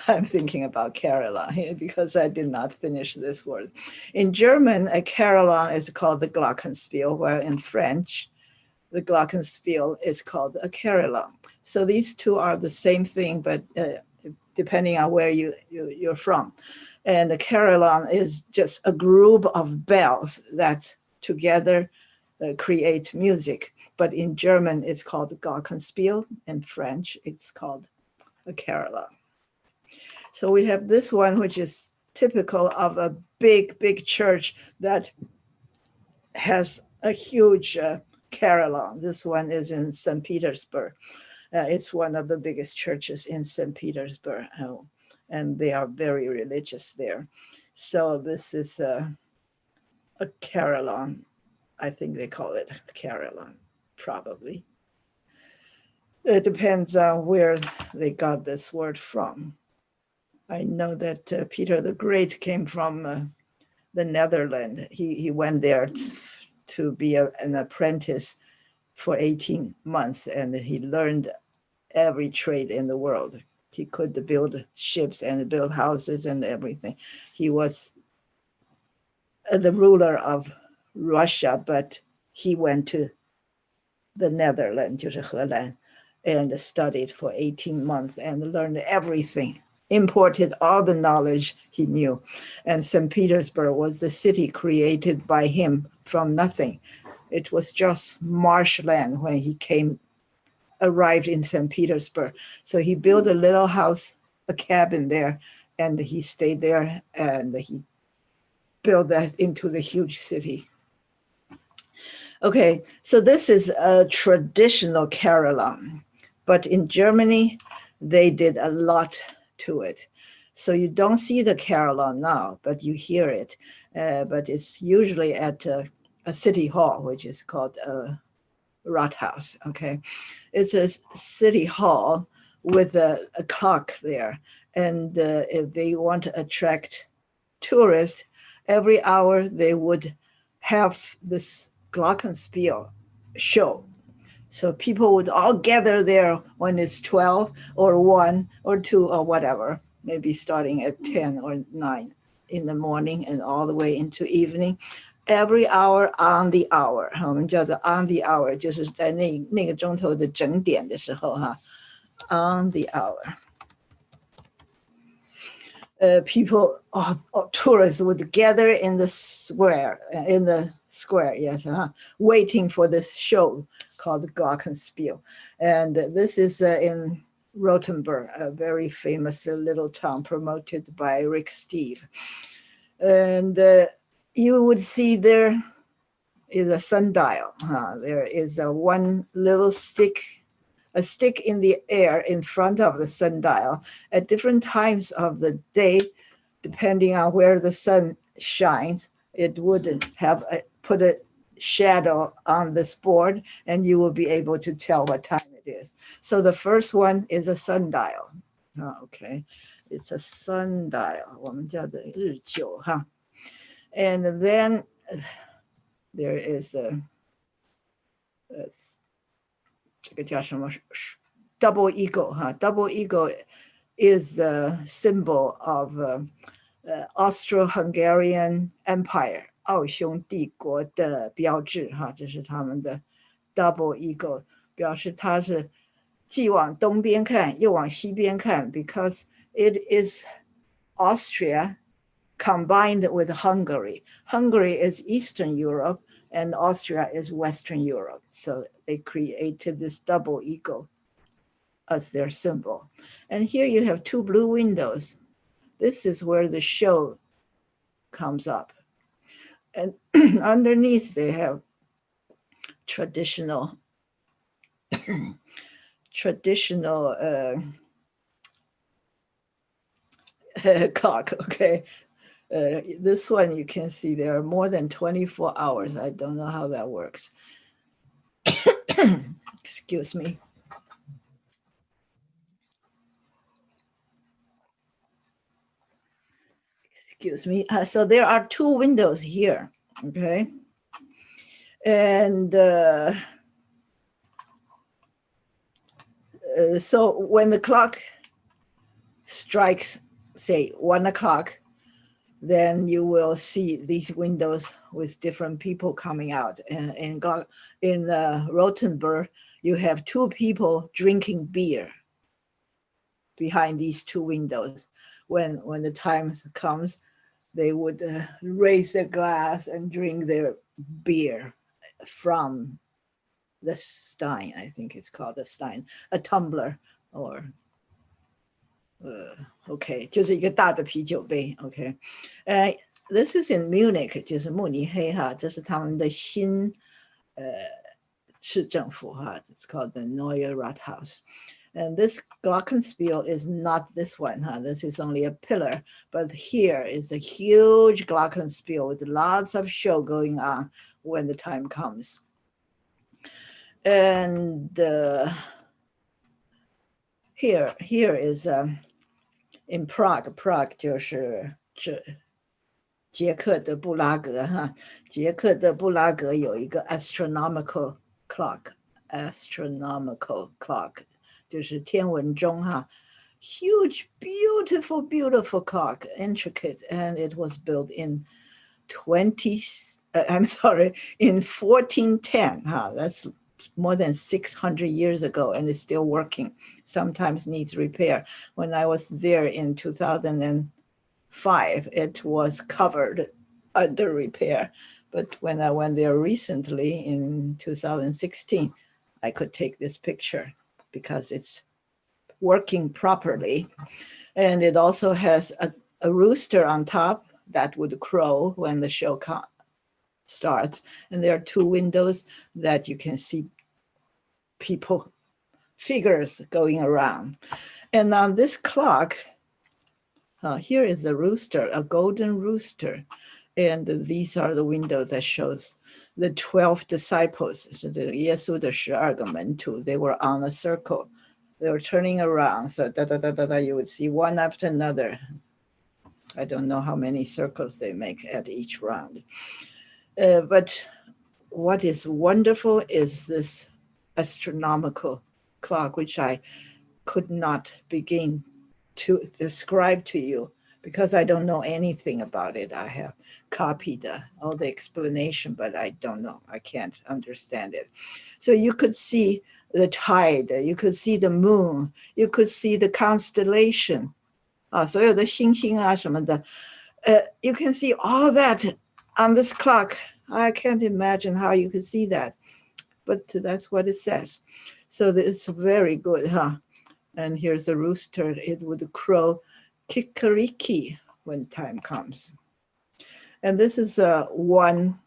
I'm thinking about Kerala here because I did not finish this word. In German, a Kerala is called the Glockenspiel, while in French, the Glockenspiel is called a Kerala. So these two are the same thing, but depending on where you're from. And the Kerala is just a group of bells that together create music. But in German, it's called Glockenspiel. In French, it's called a Kerala. So we have this one, which is typical of a big, big church that has a huge Kerala. This one is in St. Petersburg. It's one of the biggest churches in St. Petersburg, and they are very religious there. So this is a Kerala. I think they call it Kerala, probably. It depends on where they got this word from. I know that Peter the Great came from the Netherlands. He went there to be an apprentice for 18 months, and he learned every trade in the world. He could build ships and build houses and everything. He was the ruler of Russia, but he went to the Netherlands, 就是荷兰, and studied for 18 months and learned everything, imported all the knowledge he knew. And St. Petersburg was the city created by him from nothing. It was just marshland when he arrived in St. Petersburg. So he built a little house, a cabin there, and he stayed there, and he built that into the huge city. Okay, so this is a traditional Kerala, but in Germany, they did a lot to it. So you don't see the Kerala now, but you hear it. But it's usually at a city hall, which is called a Rathaus, okay? It's a city hall with a clock there. And if they want to attract tourists, every hour they would have this Glockenspiel show. So people would all gather there when it's 12 or 1 or 2 or whatever, maybe starting at 10 or 9 in the morning and all the way into evening. Every hour on the hour, 我们叫做 on the hour, 就是在那个钟头的整点的时候哈 on the hour. People, tourists would gather in the square, yes, waiting for this show called Glockenspiel. And this is in Rothenburg, a very famous little town promoted by Rick Steve. And you would see there is a sundial. There is one little stick, a stick in the air in front of the sundial at different times of the day, depending on where the sun shines. It would have put a shadow on this board, and you will be able to tell what time it is. So the first one is a sundial. Okay, it's a sundial. 我们叫做日久哈. And then there is a double eagle. Double eagle is the symbol of Austro-Hungarian Empire, 奥匈帝国的标志哈，这是他们的 double eagle， 表示它是既往东边看又往西边看 because it is Austria combined with Hungary. Hungary is Eastern Europe and Austria is Western Europe. So they created this double eagle as their symbol. And here you have 2 blue windows. This is where the show comes up. And underneath they have traditional clock, okay? This one you can see there are more than 24 hours. I don't know how that works. Excuse me. Excuse me. So there are 2 windows here, okay? And So when the clock strikes, say 1 o'clock, then you will see these windows with different people coming out. And in Rothenburg, you have 2 people drinking beer behind these 2 windows. When the time comes, they would raise their glass and drink their beer from the stein. I think it's called the stein, a tumbler, or OK， 就是一个大的啤酒杯。OK， this is in Munich， 就是慕尼黑哈，这是他们的新市政府哈。It's called the Neue Rathaus. And this Glockenspiel is not this one, huh? This is only a pillar, but here is a huge Glockenspiel with lots of show going on when the time comes. And here is in Prague 就是捷克的布拉格哈，捷克的布拉格有一个 astronomical clock， 就是天文钟哈。Huge, beautiful clock, intricate, and it was built in 1410. That's more than 600 years ago, and it's still working. Sometimes needs repair. When I was there in 2005, it was covered under repair. But when I went there recently in 2016, I could take this picture because it's working properly. And it also has a rooster on top that would crow when the show starts. And there are 2 windows that you can see figures going around. And on this clock, here is a rooster, a golden rooster. And these are the windows that shows the 12 disciples, 耶稣的12个门徒, they were on a circle. They were turning around. So you would see one after another. I don't know how many circles they make at each round. But what is wonderful is this astronomical clock, which I could not begin to describe to you because I don't know anything about it. I have copied all the explanation, but I don't know. I can't understand it. So you could see the tide, you could see the moon, you could see the constellation. 所有的星星啊什么的, you can see all that on this clock. I can't imagine how you could see that, but that's what it says. So it's very good, huh? And here's a rooster. It would crow kikariki when time comes. And this is one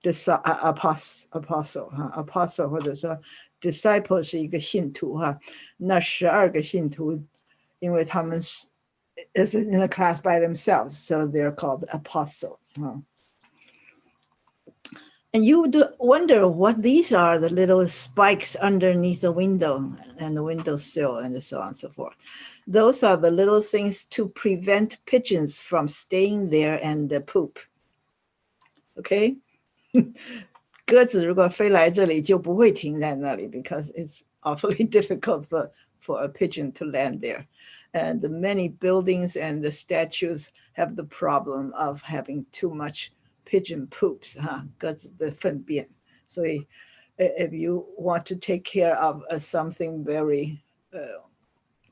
apostle, apostle 或者说 disciple 是一个信徒哈，那12个信徒，因为他们is in a class by themselves, so they're called apostle. And you would wonder what these are, the little spikes underneath the window and the windowsill and so on and so forth. Those are the little things to prevent pigeons from staying there and poop. Okay? 鸽子如果飞来这里就不会停在那里 because it's awfully difficult for a pigeon to land there. And many buildings and the statues have the problem of having too much pigeon poops, 鸽子的粪便. So if you want to take care of something very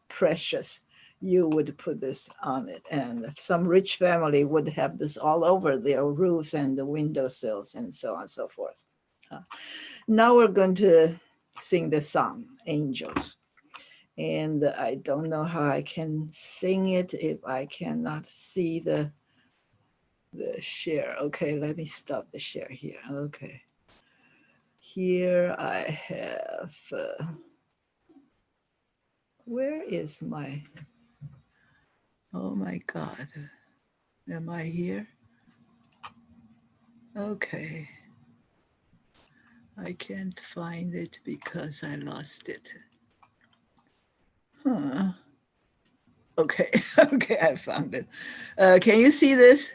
precious, you would put this on it. And some rich family would have this all over their roofs and the windowsills and so on and so forth. Now we're going to sing the song, Angels. And I don't know how I can sing it if I cannot see the share. Okay, let me stop the share here. Okay. Here I have, where is my, oh my God. Am I here? Okay. I can't find it because I lost it. Okay, okay, I found it. Can you see this?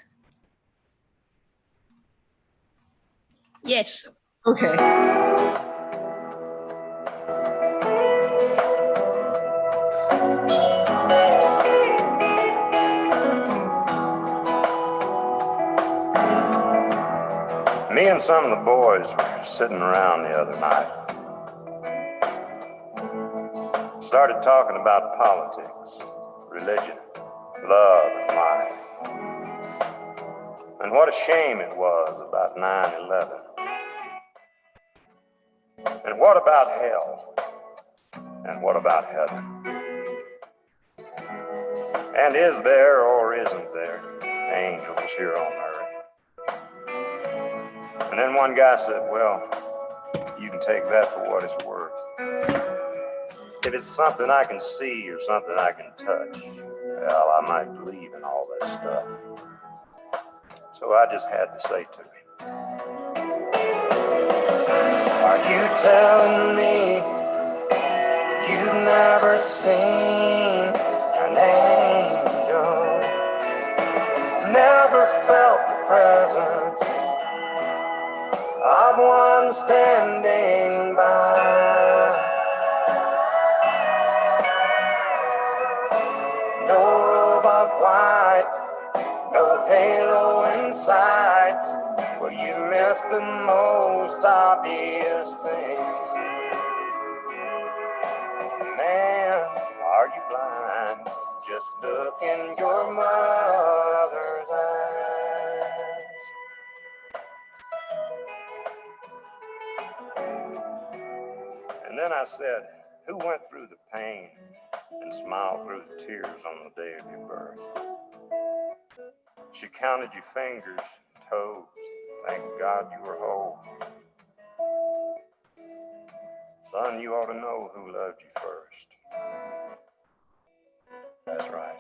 Yes. Okay. some of the boys were sitting around the other night. Started talking about politics, religion, love, and life. And what a shame it was about 9/11. And what about hell? And what about heaven? And is there or isn't there angels here on earth? And then one guy said, well, you can take that for what it's worth. If it's something I can see or something I can touch, well, I might believe in all that stuff. So I just had to say to him, are you telling me you've never seen an angel, never felt the presence of one standing by? No robe of white, no halo in sight. Well, you missed the most obvious thing. Man, are you blind? Just look in your mother's eyes. And then I said, who went through the pain and smiled through the tears on the day of your birth? She counted your fingers, toes. Thank God you were whole. Son, you ought to know who loved you first. That's right.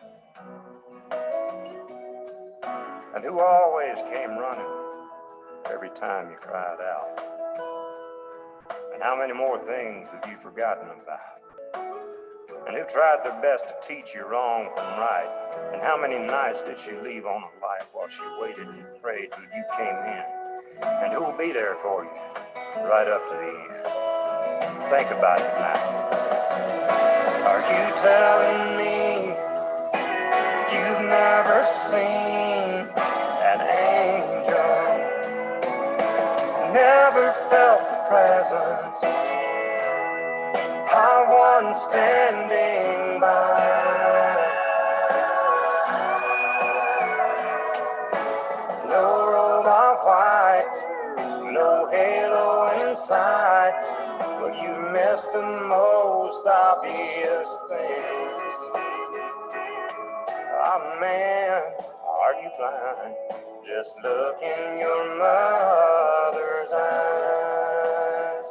And who always came running every time you cried out. And how many more things have you forgotten about? And who tried their best to teach you wrong from right? And how many nights did she leave on a light while she waited and prayed till you came in? And who will be there for you right up to the end? Think about it now. Are you telling me you've never seen an angel, never felt the presence of one standing by? No robe of white, no halo in sight. Well, you missed the most obvious thing. Oh man, are you blind? Just look in your mother's eyes.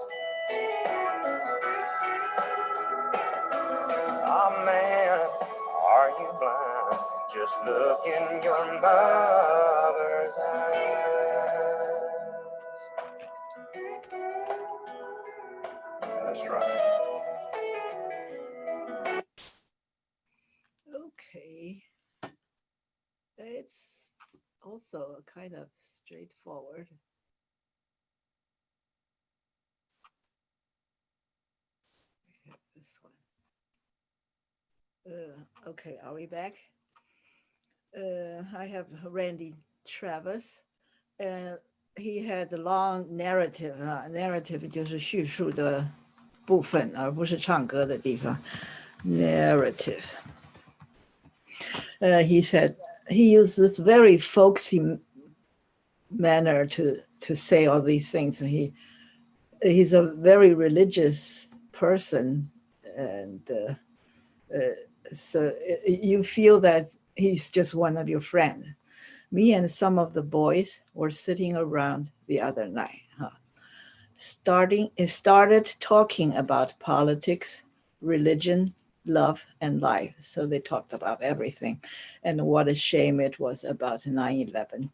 Oh man, are you blind? Just look in your mother's eyes. That's right. Okay. It's also kind of straightforward. We have this one. Okay, are we back? I have Randy Travis, and he had a long narrative. Narrative 就是叙述的部分，而不是唱歌的地方。Narrative. He said he used this very folksy manner to say all these things. And he's a very religious person, and so you feel that he's just one of your friends. Me and some of the boys were sitting around the other night, started talking about politics, religion, love, and life. So they talked about everything, and what a shame it was about 9/11.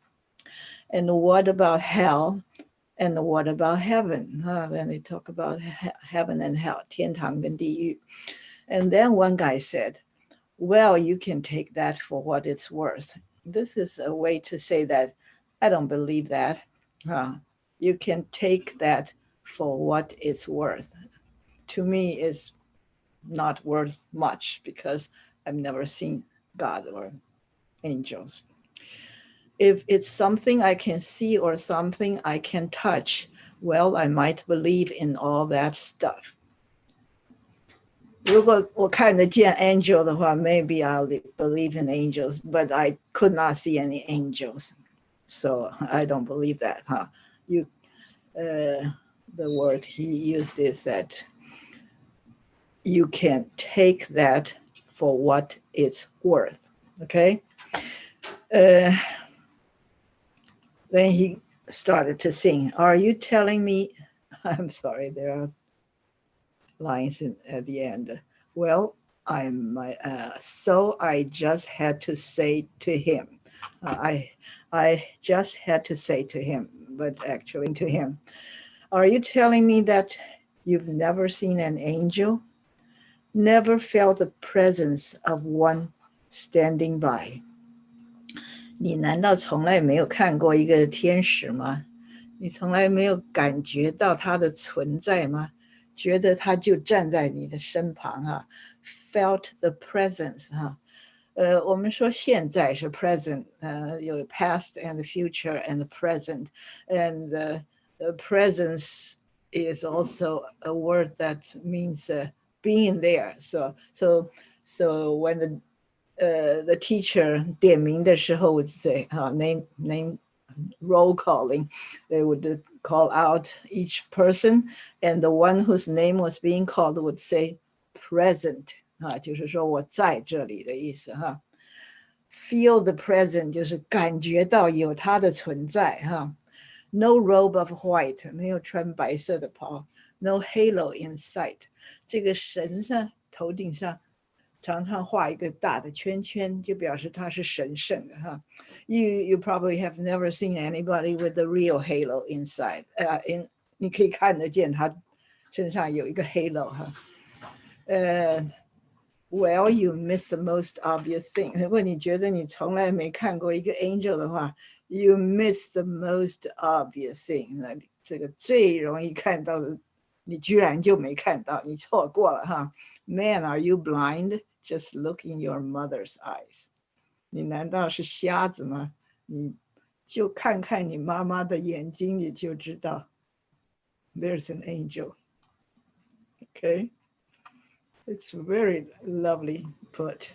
And what about hell? And what about heaven? Then they talk about heaven and hell, 天堂跟地狱. And then one guy said, well, you can take that for what it's worth. This is a way to say that I don't believe that. You can take that for what it's worth. To me, it's not worth much because I've never seen God or angels. If it's something I can see or something I can touch, well, I might believe in all that stuff. 如果我看得见 angel 的话 maybe I'll believe in angels, but I could not see any angels. So I don't believe that. The word he used is that you can take that for what it's worth. Okay? Then he started to sing. Are you telling me? I'm sorry, there are lines at the end. Well, so I just had to say to him. I just had to say to him, but actually to him. Are you telling me that you've never seen an angel? Never felt the presence of one standing by? 你难道从来没有看过一个天使吗？你从来没有感觉到他的存在吗？觉得他就站在你的身旁哈 ，felt the presence 哈。我们说现在是 present，有 past and the future and the present, and the presence is also a word that means being there. So when the teacher 点名的时候 would say name roll calling, they would call out each person, and the one whose name was being called would say present 就是说我在这里的意思哈。Feel the present 就是感觉到有它的存在哈。No robe of white 没有穿白色的袍 ，No halo in sight 这个神上头顶上常常画一个大的圈圈，就表示它是神圣的哈。You probably have never seen anybody with a real halo inside. 你可以看得见他身上有一个 halo 哈。Well, you miss the most obvious thing. 如果你觉得你从来没看过一个 angel 的话 ，you miss the most obvious thing. 那这个最容易看到的，你居然就没看到，你错过了哈。Man, are you blind? Just look in your mother's eyes. 你难道是瞎子吗？你就看看你妈妈的眼睛，你就知道 there's an angel. Okay? It's very lovely put.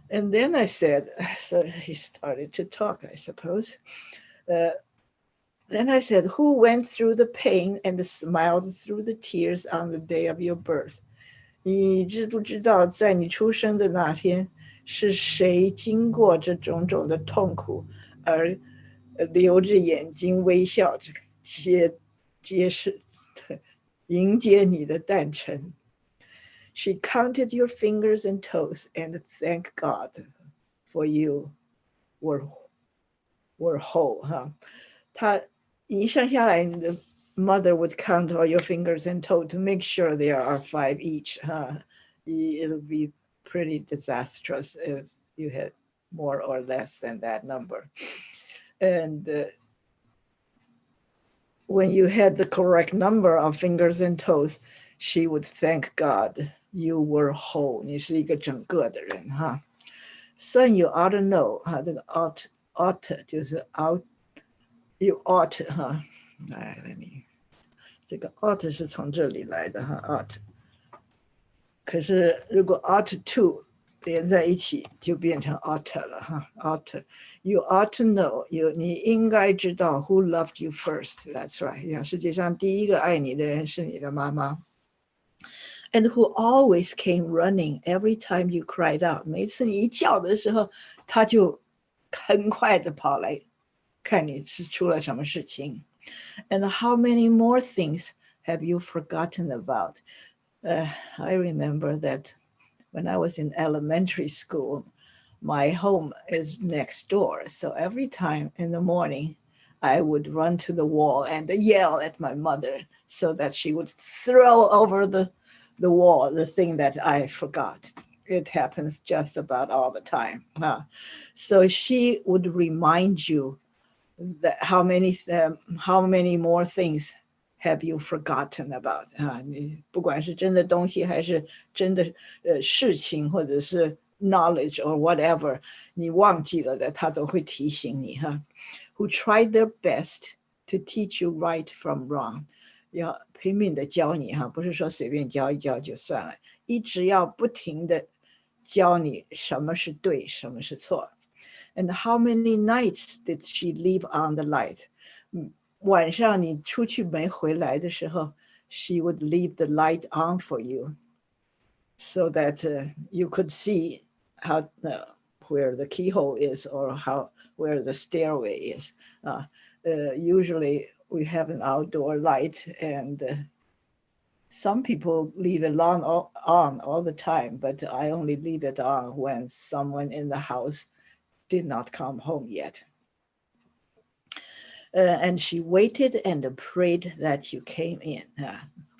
And then I said, so he started to talk, I suppose. Then I said, who went through the pain and smiled through the tears on the day of your birth? 你知不知道在你出生的那天是谁经过这种种的痛苦而流着眼睛微笑着迎接你的诞辰 She counted your fingers and toes and thanked God for you were whole 她一生下来你的mother would count all your fingers and toes to make sure there are 5 each. It'll be pretty disastrous if you had more or less than that number. And when you had the correct number of fingers and toes, she would thank God you were whole. 你是一个整个的人哈。Son, you ought to know 这个 ought 就是 you ought 哈。来这个 ought 是从这里来的哈 ought， 可是如果 ought to 连在一起就变成 ought 了哈 ought you ought to know 你应该知道 who loved you first. That's right. 世界上第一个爱你的人是你的妈妈 and who always came running every time you cried out. 每次你一叫的时候他就很快的跑来看你是出了什么事情 And how many more things have you forgotten about? I remember that when I was in elementary school, my home is next door. So every time in the morning, I would run to the wall and yell at my mother so that she would throw over the wall the thing that I forgot. It happens just about all the time. So she would remind you that how many more things have you forgotten about 你不管是真的东西还是真的事情或者是 knowledge or whatever, 你忘记了的，他都会提醒你哈。Who tried their best to teach you right from wrong， 要拼命的教你哈，不是说随便教一教就算了，一直要不停的教你什么是对，什么是错。And how many nights did she leave on the light？ 晚上你出去没回来的时候 ，she would leave the light on for you, so that you could see how where the keyhole is or where the stairway is. Usually we have an outdoor light, and some people leave it on all the time, but I only leave it on when someone in the house did not come home yet. And she waited and prayed that you came in.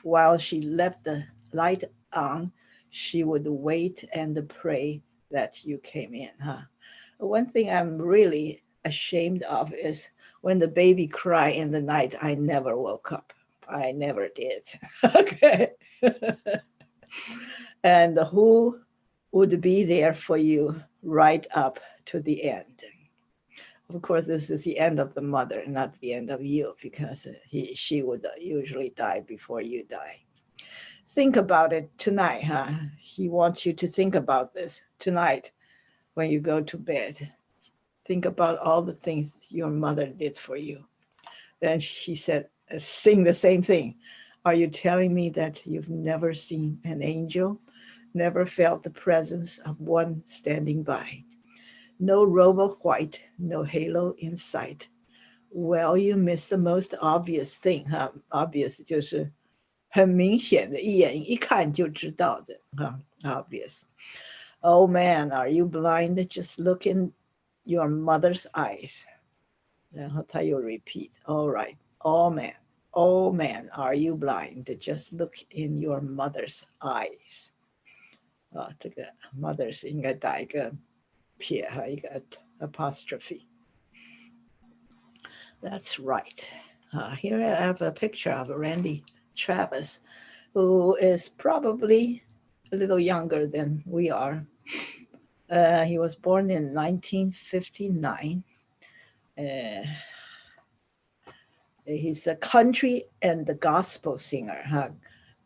While she left the light on, she would wait and pray that you came in. One thing I'm really ashamed of is when the baby cried in the night, I never woke up. I never did. Okay. And who would be there for you right up to the end? Of course, this is the end of the mother, not the end of you, because she would usually die before you die. Think about it tonight, huh? He wants you to think about this tonight when you go to bed. Think about all the things your mother did for you. Then she said, sing the same thing. Are you telling me that you've never seen an angel, never felt the presence of one standing by? No robe of white, no halo in sight. Well, you missed the most obvious thing, huh? Obvious 就是很明显的，一眼一看就知道的，obvious. Oh man, are you blind? Just look in your mother's eyes. 然后他又 repeat, all right, oh man, are you blind? Just look in your mother's eyes. 这个 mother's 应该打一个撇哈，一个 apostrophe. That's right. Here I have a picture of Randy Travis, who is probably a little younger than we are. He was born in 1959. He's a country and the gospel singer.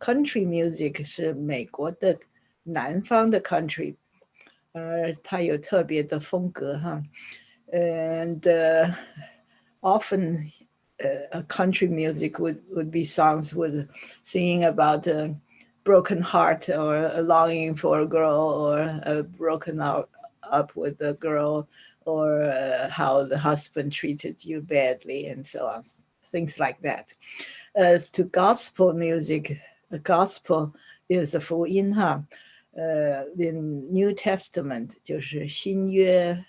Country music 是美国的南方的 country. 他有特别的风格哈 and often country music would be songs with singing about a broken heart or a longing for a girl or a broken up with a girl or how the husband treated you badly and so on, things like that. As to gospel music, gospel is a 福音哈。in New Testament 就是新约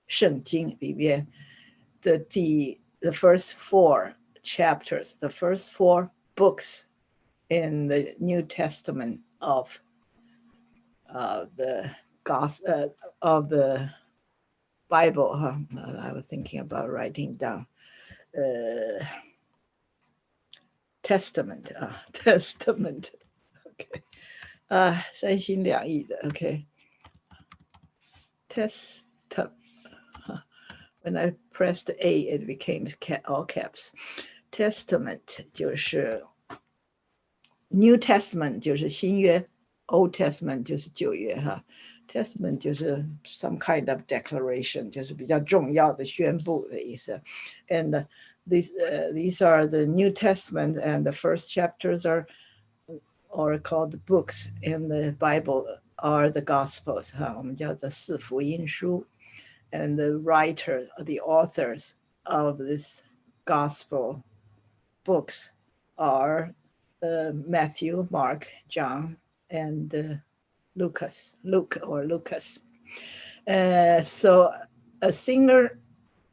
圣经里边的the first 4 chapters, the first 4 books in the New Testament of the of the Bible. I was thinking about writing down Testament. Testament. Okay. 三心两意的 OK test when I pressed A it became all caps. Testament 就是 New Testament 就是新约 Old Testament 就是旧约哈 Testament 就是 some kind of declaration 就是比较重要的宣布的意思 and these are the New Testament and the first chapters are or called books in the Bible are the Gospels. 我们叫做四福音书 and the writers, the authors of this Gospel books are Matthew, Mark, John, and Luke or Lucas. So a singer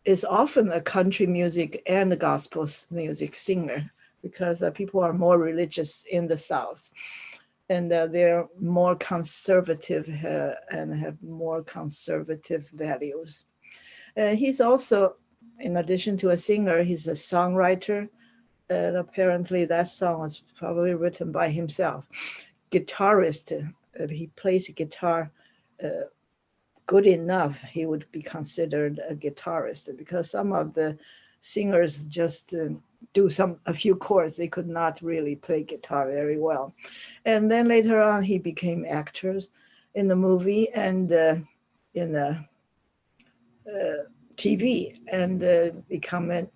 is often a country music and a gospel music singer because people are more religious in the South and they're more conservative and have more conservative values. He's also, in addition to a singer, he's a songwriter. And apparently that song was probably written by himself. Guitarist, he plays guitar good enough, he would be considered a guitarist, because some of the singers just do a few chords. They could not really play guitar very well. And then later on, he became actors in the movie and in TV, and become an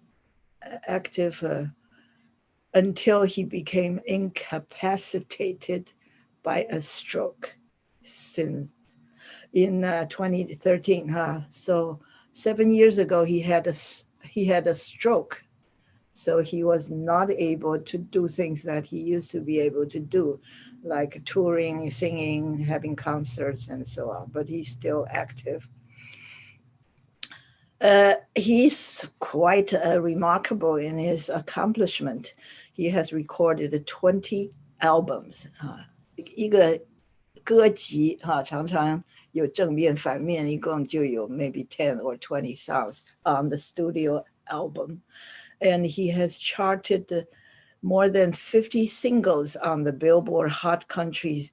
active until he became incapacitated by a stroke in 2013. So 7 years ago, he had a stroke. So he was not able to do things that he used to be able to do, like touring, singing, having concerts, and so on. But he's still active. He's quite remarkable in his accomplishment. He has recorded 20 albums. 一个歌集常常有正面反面，一共就有 maybe 10 or 20 songs on the studio album. And he has charted more than 50 singles on the Billboard Hot Country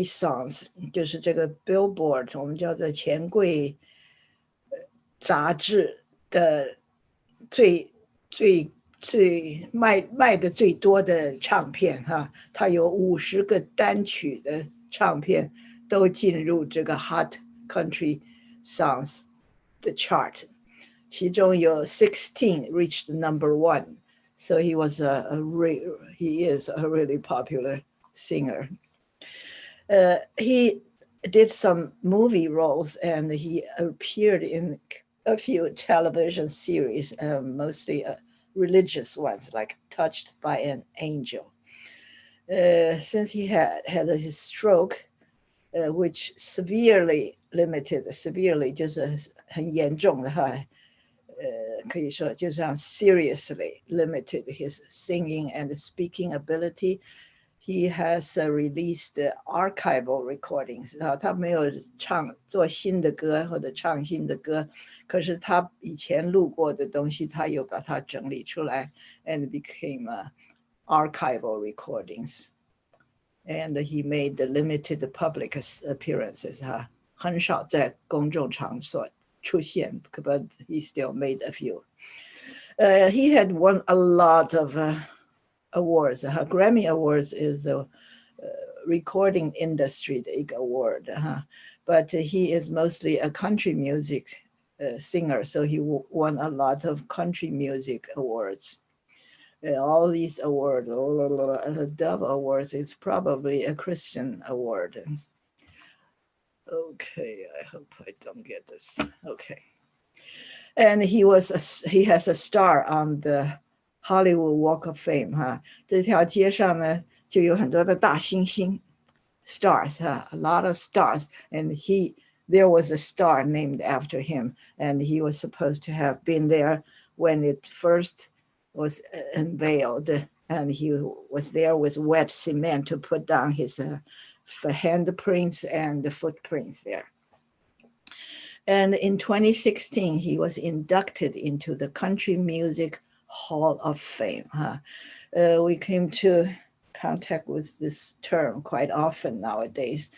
Songs, 就是这个 Billboard 我们叫做钱柜杂志的最卖的最多的唱片它有50个单曲的唱片都进入这个 Hot Country Songs 的 chart. 其中有16 reached number 1. So he is a really popular singer. He did some movie roles, and he appeared in a few television series, mostly religious ones, like Touched by an Angel. Since he had his stroke, which severely 就是很严重的可以说就像 seriously limited his singing and speaking ability. He has released archival recordings. 他没有做新的歌或者唱新的歌，可是他以前录过的东西，他有把它整理出来 and became archival recordings. And he made the limited public appearances. 很少在公众场所出现, but he still made a few. He had won a lot of awards. Grammy Awards is a recording industry award, but he is mostly a country music singer, so he won a lot of country music awards. All these awards, the Dove Awards, is probably a Christian award. Okay, I hope I don't get this. Okay. And he has a star on the Hollywood Walk of Fame. 这条街上呢就有很多的大猩猩 stars, a lot of stars. And there was a star named after him, and he was supposed to have been there when it first was unveiled. And he was there with wet cement to put down his handprints and the footprints there. And in 2016, he was inducted into the Country Music Hall of Fame. We came to contact with this term quite often nowadays.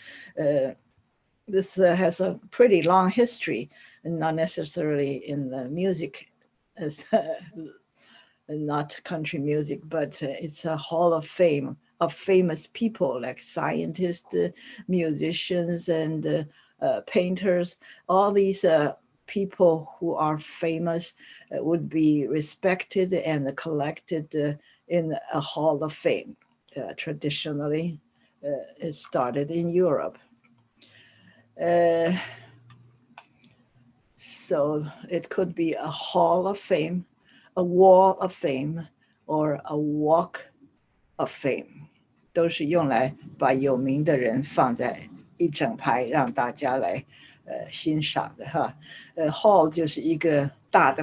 This has a pretty long history, not necessarily in the music, not country music, but it's a hall of fame of famous people like scientists, musicians, and painters. All these people who are famous would be respected and collected in a hall of fame. Traditionally, it started in Europe. So it could be a hall of fame, a wall of fame, or a walk of fame. 都是用来把有名的人放在一整排让大家来欣赏的hall 就是一个大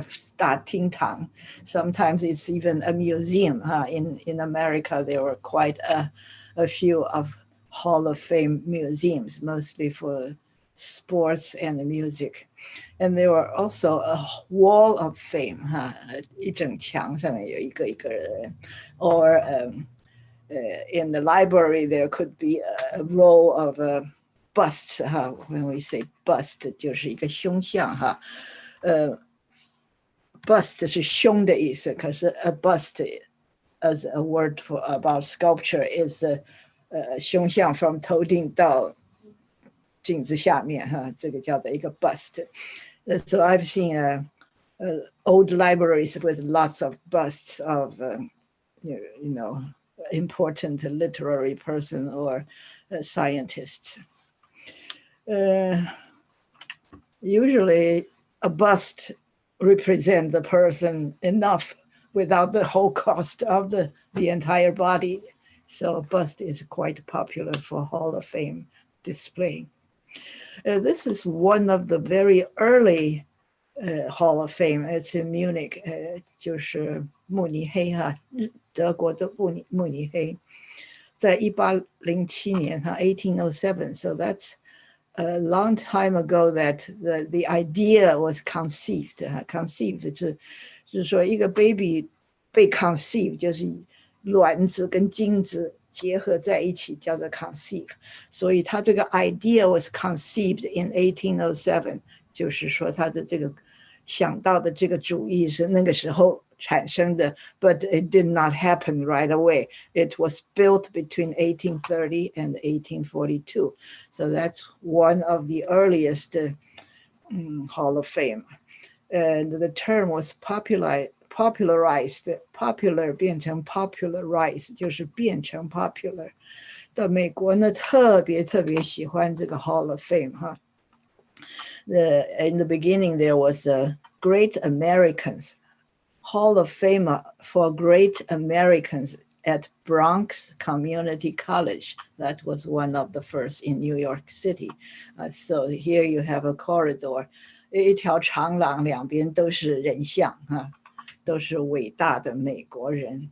厅堂. Sometimes it's even a museum. In America, there were quite a few of Hall of Fame museums, mostly for sports and music. And there were also a wall of fame, 一整墙上面有一个人. Or in the library, there could be a row of busts 哈 when we say bust 就是一个胸像哈bust 是胸的意思，可是 a bust as a word for about sculpture is 胸像 from 头顶到颈子下面哈，这个叫做一个 bust. So I've seen old libraries with lots of busts of you know important literary person or scientists. Usually a bust represents the person enough without the whole cost of the entire body. So a bust is quite popular for Hall of Fame display. This is one of the very early Hall of Fame. It's in Munich. 就是慕尼黑哈，德国的慕尼黑，在1807年哈 1807. So that's a long time ago that the idea was conceived. Conceived 就是说一个 baby 被 conceive 就是卵子跟精子结合在一起叫做 conceive， 所以他这个 idea was conceived in 1807， 就是说他的这个想到的这个主意是那个时候产生的 but it did not happen right away. It was built between 1830 and 1842. So that's one of the earliest Hall of Fame. And the term was popularized, popular 变成 popularized 就是变成 popular 到美国呢特别喜欢这个 Hall of Fame 哈。In the beginning there was a Great Americans Hall of Fame for Great Americans at Bronx Community College. That was one of the first in New York City. So here you have a corridor. 一条长廊两边都是人像都是伟大的美国人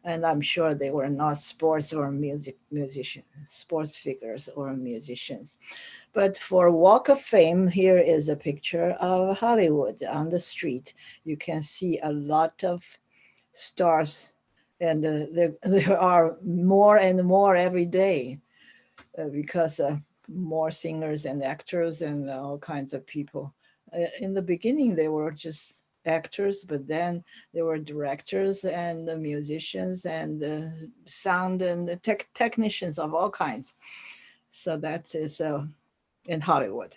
And I'm sure they were not sports or musicians, sports figures or musicians. But for Walk of Fame, here is a picture of Hollywood on the street. You can see a lot of stars, and there are more and more every day because more singers and actors and all kinds of people. In the beginning, they were just actors, but then there were directors and the musicians and the sound and the technicians of all kinds. So that is in Hollywood.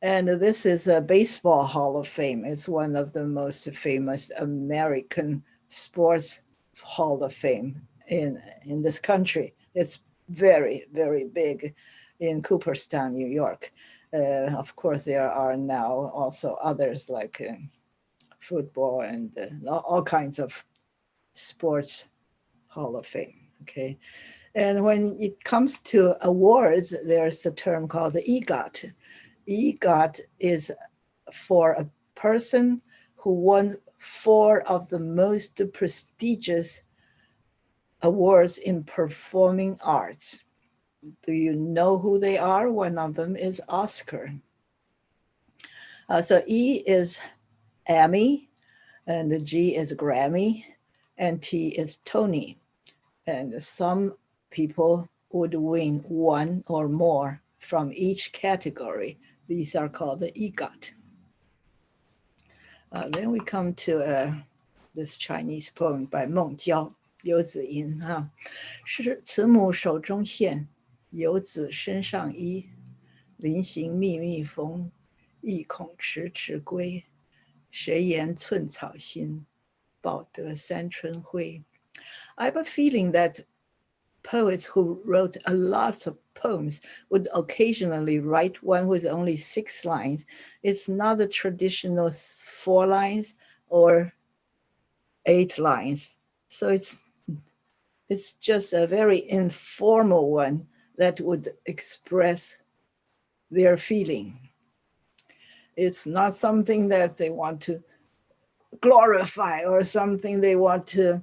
And this is a Baseball Hall of Fame. It's one of the most famous American sports Hall of Fame in this country. It's very, very big in Cooperstown, New York. Of course, there are now also others like football and all kinds of sports Hall of Fame, okay? And when it comes to awards, there's a term called the EGOT. EGOT is for a person who won 4 of the most prestigious awards in performing arts. Do you know who they are? One of them is Oscar. So E is Emmy, and the G is Grammy, and T is Tony. And some people would win 1 or more from each category. These are called the EGOT. Then we come to this Chinese poem by Meng Jiao, 游子吟哈，是慈母手中线，游子身上衣，临行密密缝，意恐迟迟归。谁言寸草心，报得三春晖。I have a feeling that poets who wrote a lot of poems would occasionally write one with only 6 lines. It's not the traditional 4 lines or 8 lines. So it's just a very informal one that would express their feeling. It's not something that they want to glorify or something they want to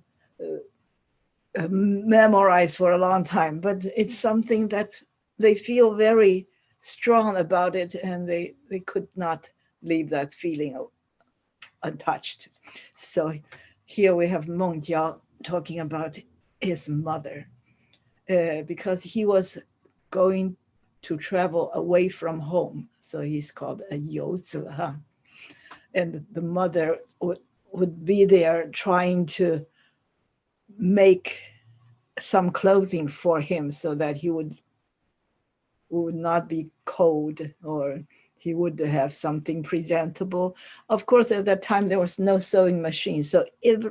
memorize for a long time, but it's something that they feel very strong about it, and they could not leave that feeling untouched. So here we have Meng Jiao talking about his mother, because he was going to travel away from home. So he's called a 游子, huh? And the mother would be there trying to make some clothing for him so that he would not be cold, or he would have something presentable. Of course, at that time, there was no sewing machine. So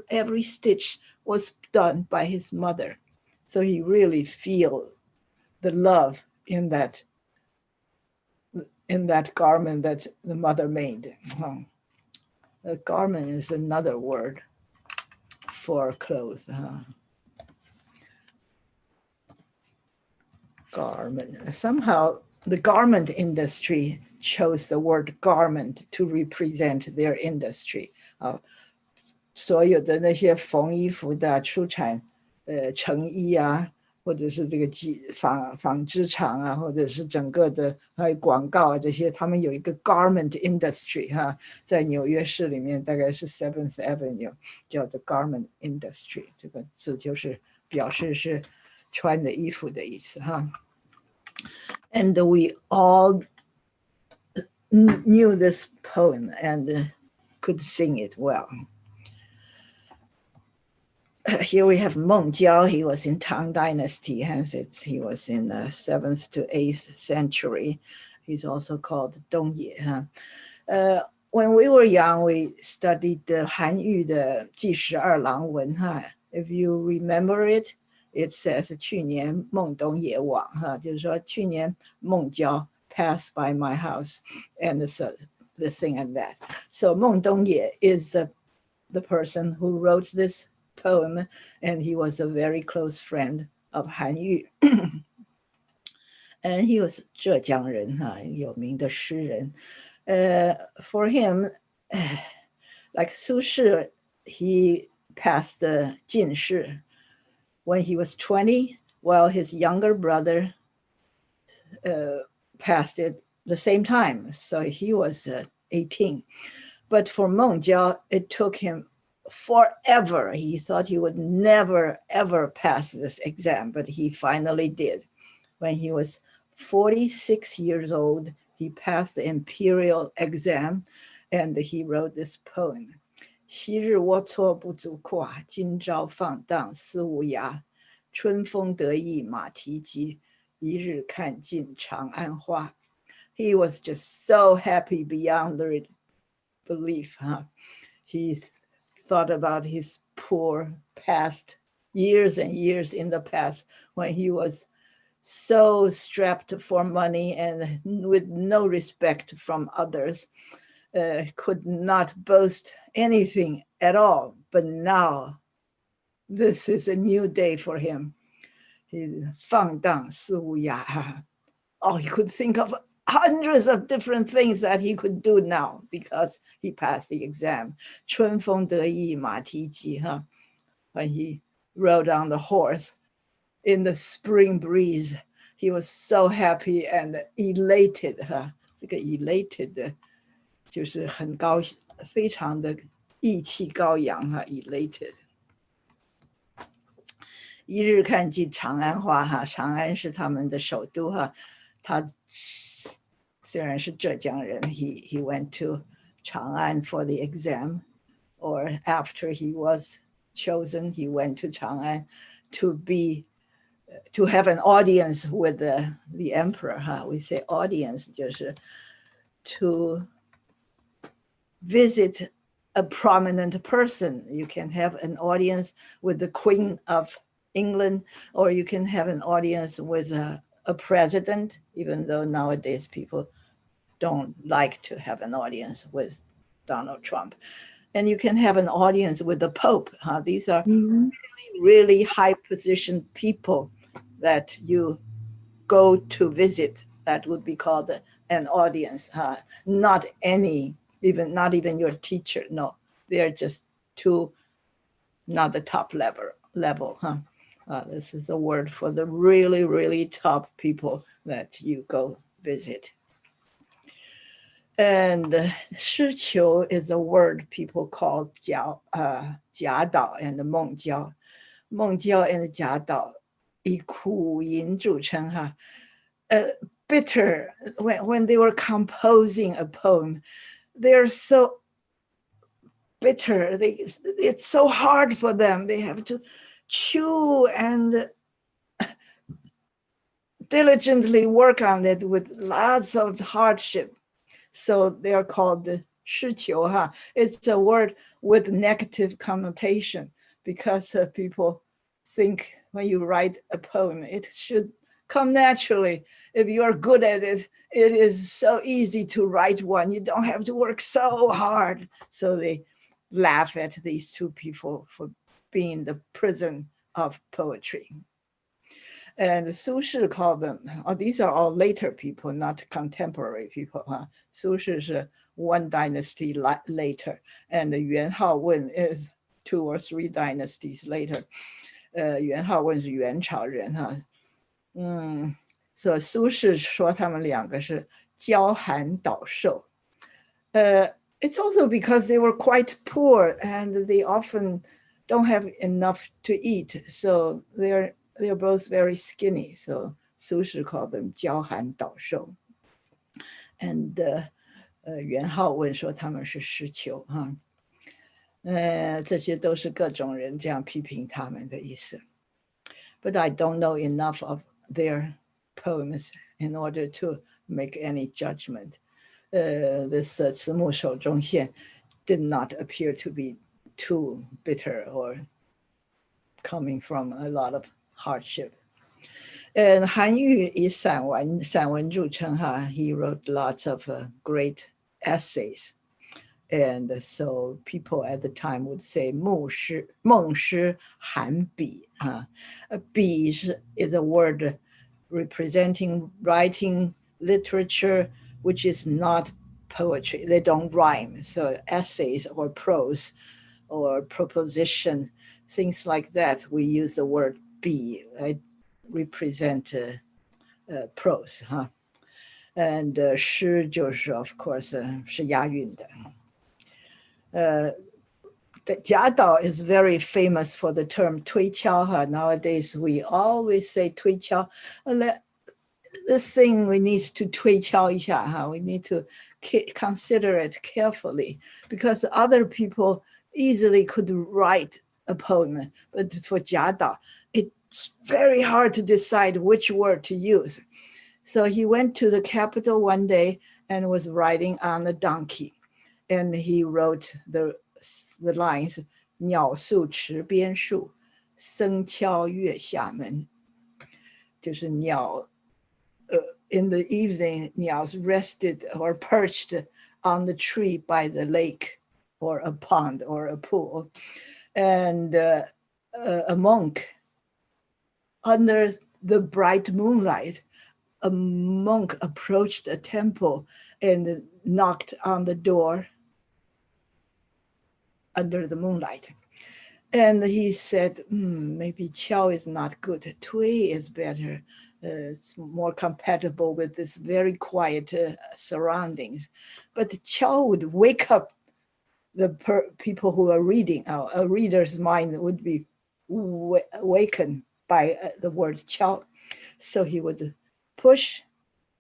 every stitch was done by his mother. So he really feel the love in that garment that the mother made. A garment is another word for clothes. Garment. Somehow the garment industry chose the word garment to represent their industry. 所有的那些缝衣服的出产成衣啊，或者是这个纺织厂啊，或者是整个的还有广告啊，这些他们有一个 garment industry 哈，在纽约市里面大概是 7th Avenue 叫做 garment industry， 这个字就是表示是穿的衣服的意思哈。And we all knew this poem and could sing it well. Here we have Meng Jiao. He was in Tang Dynasty, hence he was in the 7th to 8th century. He's also called Dong Ye. When we were young, we studied the Hanyu, the 纪十二郎文. If you remember it, it says 去年孟东野往, 就是说去年孟郊 passed by my house, and the thing and that. So Meng Dongye is the person who wrote this poem, and he was a very close friend of Han Yu. And he was 浙江人, 有名的诗人. For him, like Su Shi, he passed the 进士 when he was 20, while his younger brother passed it the same time. So he was 18. But for Meng Jiao, it took him forever. He thought he would never, ever pass this exam, but he finally did. When he was 46 years old, he passed the imperial exam, and he wrote this poem. 昔日龌龊不足夸，今朝放荡思无涯。春风得意马蹄疾，一日看尽长安花. He was just so happy beyond the belief. He thought about his poor past, years and years in the past, when he was so strapped for money and with no respect from others, could not boast anything at all. But now, this is a new day for him. He 放荡四无涯. Oh, he could think of hundreds of different things that he could do now because he passed the exam. 春风得意马蹄疾, when he rode on the horse in the spring breeze, he was so happy and elated. 这个 elated 就是很高，非常的意气高扬 elated. 一日看尽长安花, 长安是他们的首都, 他虽然是浙江人, he went to Chang'an for the exam, or after he was chosen, he went to Chang'an to have an audience with the emperor. We say audience 就是 to visit a prominent person. You can have an audience with the Queen of England, or you can have an audience with a president, even though nowadays people don't like to have an audience with Donald Trump. And you can have an audience with the Pope. These are really high positioned people that you go to visit. That would be called an audience. Not even your teacher. No, they're just not the top level. This is a word for the really, really top people that you go visit. And 诗求 is a word people call 贾岛 and 孟郊. 孟郊 and 贾岛以苦吟著称. bitter when they were composing a poem. They're so bitter. It's so hard for them. They have to chew and diligently work on it with lots of hardship. So they are called 诗求, huh? It's a word with negative connotation because people think when you write a poem, it should come naturally. If you are good at it, it is so easy to write one. You don't have to work so hard. So they laugh at these two people for being the prison of poetry. And Su Shi called them, these are all later people, not contemporary people. Huh? Su Shi is one dynasty later, and Yuan Haowen is 2 or 3 dynasties later. Yuan Haowen 是元朝人哈，所以苏轼说他们两个是骄寒岛瘦。It's also because they were quite poor and they often don't have enough to eat, so they're both very skinny. So 苏轼 called them 骄寒岛瘦。And 元好问说他们是诗囚哈。这些都是各种人这样批评他们的意思。But I don't know enough of their poems in order to make any judgment. This 慈母手中线 did not appear to be too bitter or coming from a lot of hardship. And 韩愈以散文著称哈， he wrote lots of great essays. And so people at the time would say 孟诗韩笔. 笔 is a word representing writing literature, which is not poetry. They don't rhyme. So essays or prose or proposition, things like that, we use the word 笔 represent prose. And 诗就是 of course 是押韵的。贾岛 is very famous for the term 推敲. Nowadays, we always say 推敲. This thing we need to 推敲一下. We need to consider it carefully because other people easily could write a poem. But for 贾岛, it's very hard to decide which word to use. So he went to the capital one day and was riding on a donkey. And he wrote the lines, 鸟宿池边树，僧敲月下门。就是鸟 in the evening, 鸟 rested or perched on the tree by the lake or a pond or a pool. And a monk, under the bright moonlight, a monk approached a temple and knocked on the door under the moonlight. And he said, maybe 敲 is not good. 推 is better. It's more compatible with this very quiet surroundings. But 敲 would wake up the people who are reading. A reader's mind would be awakened by the word 敲. So he would push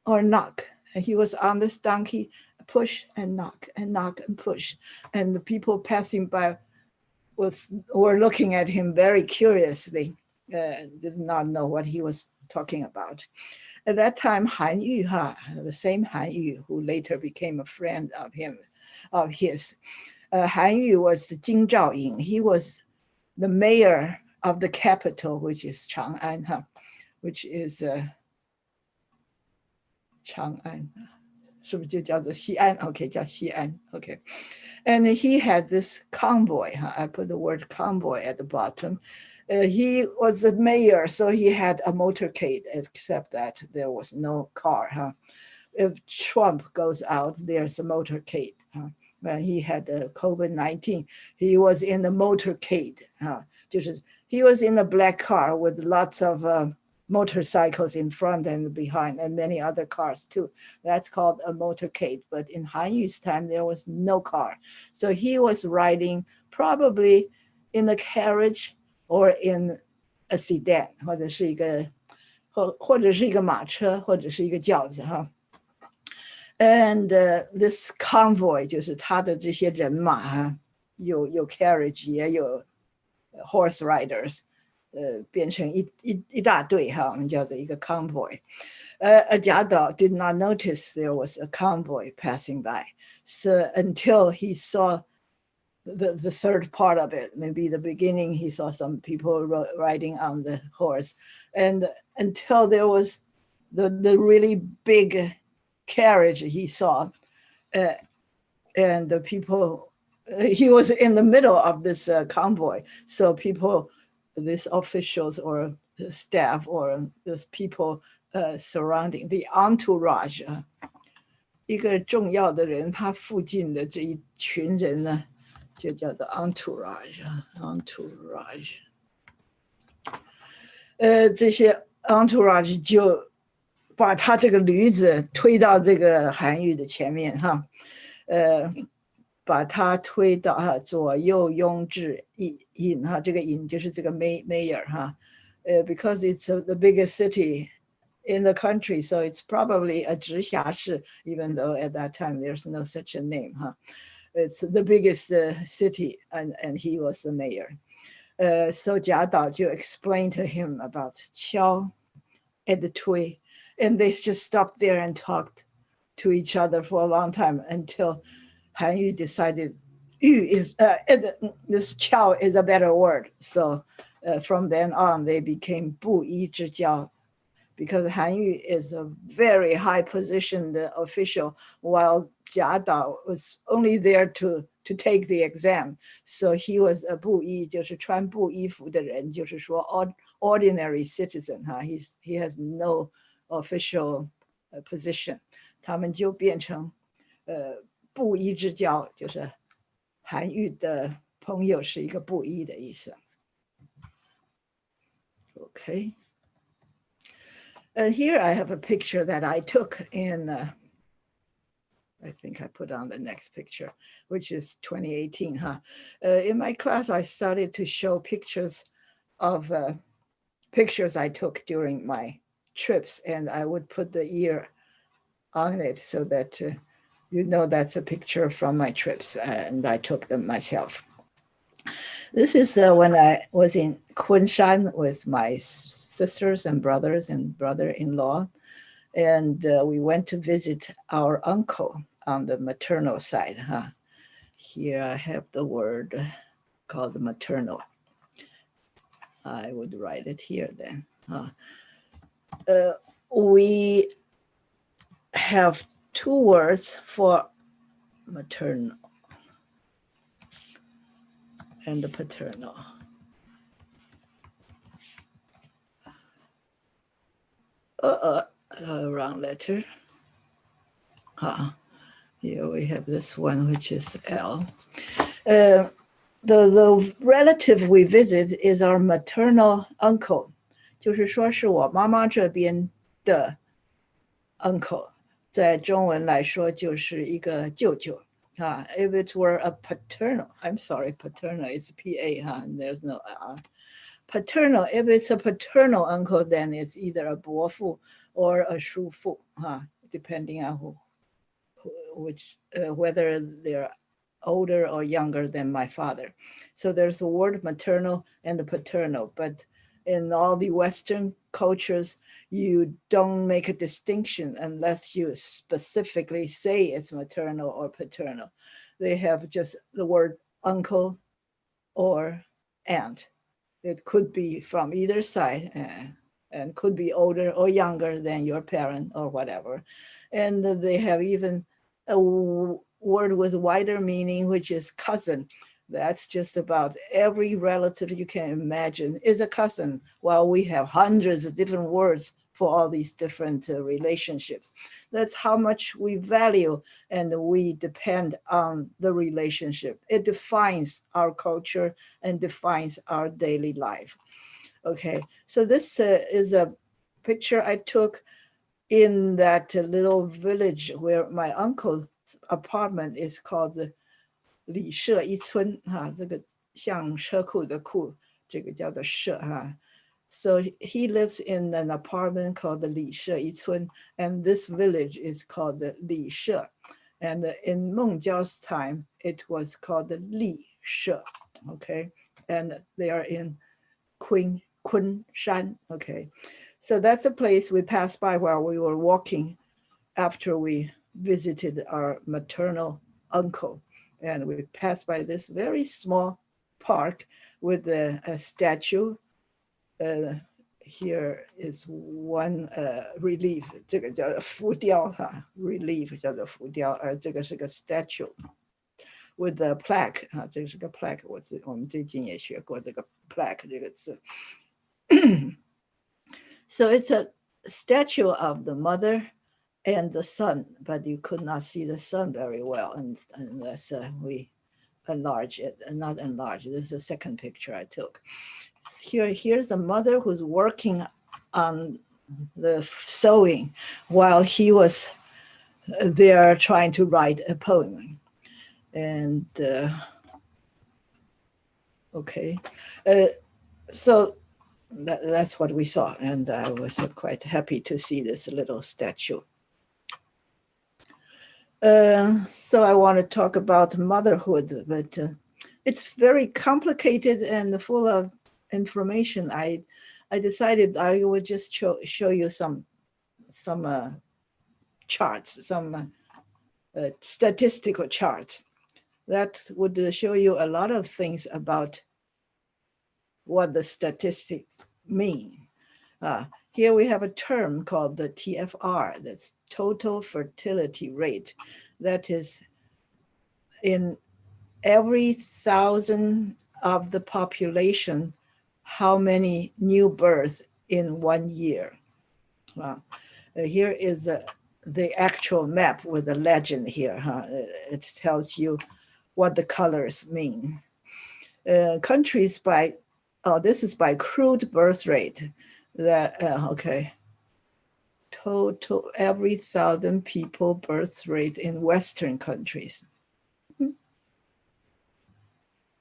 or knock. And he was on this donkey, push and knock and knock and push. And the people passing by were looking at him very curiously, did not know what he was talking about. At that time, Han Yu, the same Han Yu who later became a friend of his, Han Yu was Jing Zhaoying. He was the mayor of the capital, which is Chang'an, which is 长安 是不是就叫做西安 OK 叫西安 OK and he had this convoy I put the word convoy at the bottom. He was the mayor, so he had a motorcade, except that there was no car If Trump goes out, there's a motorcade When he had COVID-19, he was in the motorcade 就是 he was in a black car with lots of motorcycles in front and behind, and many other cars too. That's called a motorcade. But in Han Yu's time, there was no car. So he was riding probably in a carriage or in a sedan, 或者是一个或者是一个马车，或者是一个轿子哈。And this convoy 就是他的这些人马哈，有 carriage 也有 horse riders，变成一大队哈，我们叫做一个 convoy。贾岛 did not notice there was a convoy passing by, so until he saw the third part of it, maybe the beginning, he saw some people riding on the horse, and until there was the really big carriage he saw, and the people, he was in the middle of this convoy, so people, these officials or the staff or these people surrounding the entourage, 一个重要的人，他附近的这一群人呢，就叫做 entourage。这些 entourage 就把他这个驴子推到这个韩愈的前面哈，把他推到左右拥至引哈，这个引就是这个 mayor 哈，because it's the biggest city in the country, so it's probably a 直辖市, even though at that time there's no such a name, huh? It's the biggest city, and he was the mayor. So 贾岛就 explained to him about 敲 and the 推, and they just stopped there and talked to each other for a long time until Han Yu decided 玉 is this 敲 is a better word. So from then on, they became 不一之交. Because Han Yu is a very high positioned official, while Jia Dao was only there to take the exam. So he was a 布衣, 就是穿布衣服的人, 就是说 ordinary citizen. He has no official position. 他们就变成布衣之交, 就是韩愈的朋友是一个布衣的意思. Okay. Here I have a picture that I took in, I think I put on the next picture, which is 2018. In my class, I started to show pictures of pictures I took during my trips, and I would put the year on it so that you know that's a picture from my trips, and I took them myself. This is when I was in Kunshan with my sisters and brothers and brother-in-law, and we went to visit our uncle on the maternal side. Here I have the word called maternal. I would write it here then. We have two words for maternal and paternal. Wrong letter. Here we have this one, which is L. The relative we visit is our maternal uncle. 就是说是我妈妈这边的 uncle. 在中文来说就是一个舅舅. If it were a paternal, I'm sorry, paternal, it's PA, and there's no R. Paternal, if it's a paternal uncle, then it's either a 伯父 or a 叔父, depending on whether they're older or younger than my father. So there's a word maternal and a paternal, but in all the Western cultures, you don't make a distinction unless you specifically say it's maternal or paternal. They have just the word uncle or aunt. It could be from either side and could be older or younger than your parent or whatever. And they have even a word with wider meaning, which is cousin. That's just about every relative you can imagine is a cousin, while we have hundreds of different words for all these different relationships. That's how much we value and we depend on the relationship. It defines our culture and defines our daily life. Okay, so this is a picture I took in that little village where my uncle's apartment is called the 里社一村, 这个像车库的库, 这个叫做社, So he lives in an apartment called the Li She, and this village is called the Li She. And in Meng Jiao's time, it was called the Li She, okay? And they are in Kunshan, okay? So that's a place we passed by while we were walking after we visited our maternal uncle. And we passed by this very small park with a statue. Here is one relief, 这个叫浮雕哈 relief 叫做浮雕，而这个是个 statue with the plaque 哈，这个是个 plaque，我们最近也学过这个 plaque 这个字。So it's a statue of the mother and the son, but you could not see the son very well unless we enlarge it, not enlarge. This is the second picture I took. Here's a mother who's working on the sewing while he was there trying to write a poem. And okay, so that's what we saw, and I was quite happy to see this little statue. So I want to talk about motherhood, but it's very complicated and full of information. I decided I would just show you some charts, some statistical charts that would show you a lot of things about what the statistics mean. Here we have a term called the TFR, that's total fertility rate. That is, in every 1,000 of the population, how many new births in 1 year. Here is the actual map with the legend here. It tells you what the colors mean. Countries by, this is by crude birth rate. That okay, total every 1,000 people birth rate in Western countries.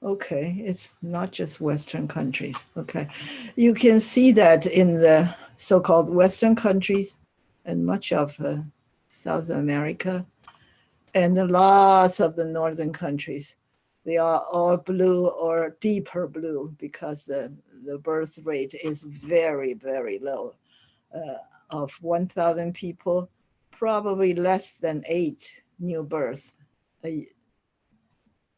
Okay, it's not just Western countries. Okay, you can see that in the so-called Western countries and much of South America and lots of the northern countries. They are all blue or deeper blue because the birth rate is very, very low. Of 1,000 people, probably less than 8 new births a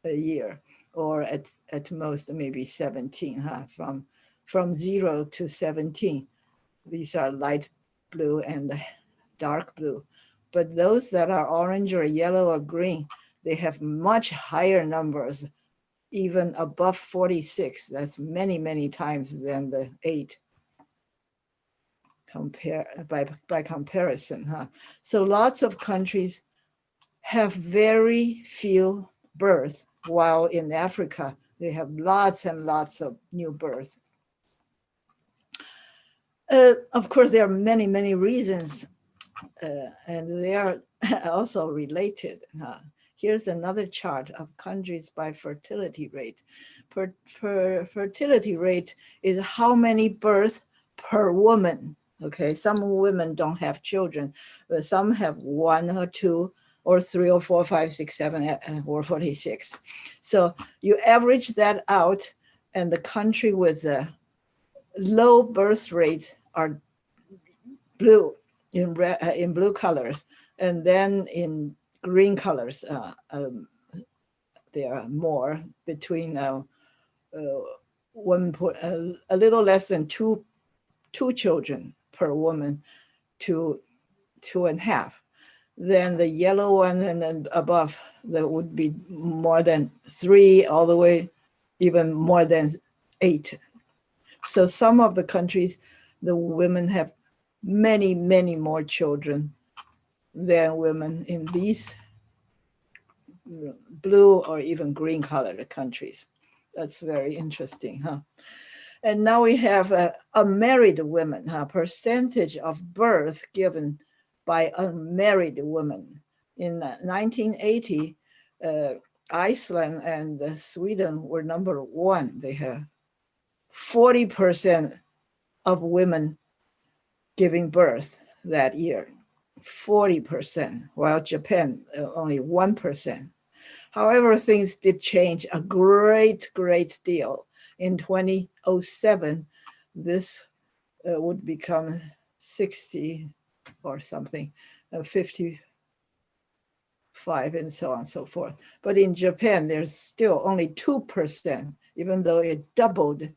year, or at most maybe 17, from 0 to 17. These are light blue and dark blue. But those that are orange or yellow or green, they have much higher numbers, even above 46. That's many, many times than the 8 by comparison. So lots of countries have very few births, while in Africa, they have lots and lots of new births. Of course, there are many, many reasons, and they are also related. Here's another chart of countries by fertility rate. Fertility rate is how many births per woman. Okay, some women don't have children, but some have 1 or 2 or 3 or 4, 5, 6, 7, or 46. So you average that out, and the country with a low birth rate are blue, in blue colors, and then in green colors, there are more, between a little less than two children per woman to 2.5. Then the yellow one, and then above, that would be more than 3, all the way even more than 8. So some of the countries, the women have many, many more children than women in these blue or even green colored countries. That's very interesting, And now we have unmarried women, percentage of birth given by unmarried women. In 1980, Iceland and Sweden were number 1. They have 40% of women giving birth that year, 40%, while Japan only 1%. However, things did change a great deal. In 2007, this would become 60 or something, 55 and so on and so forth. But in Japan, there's still only 2%, even though it doubled,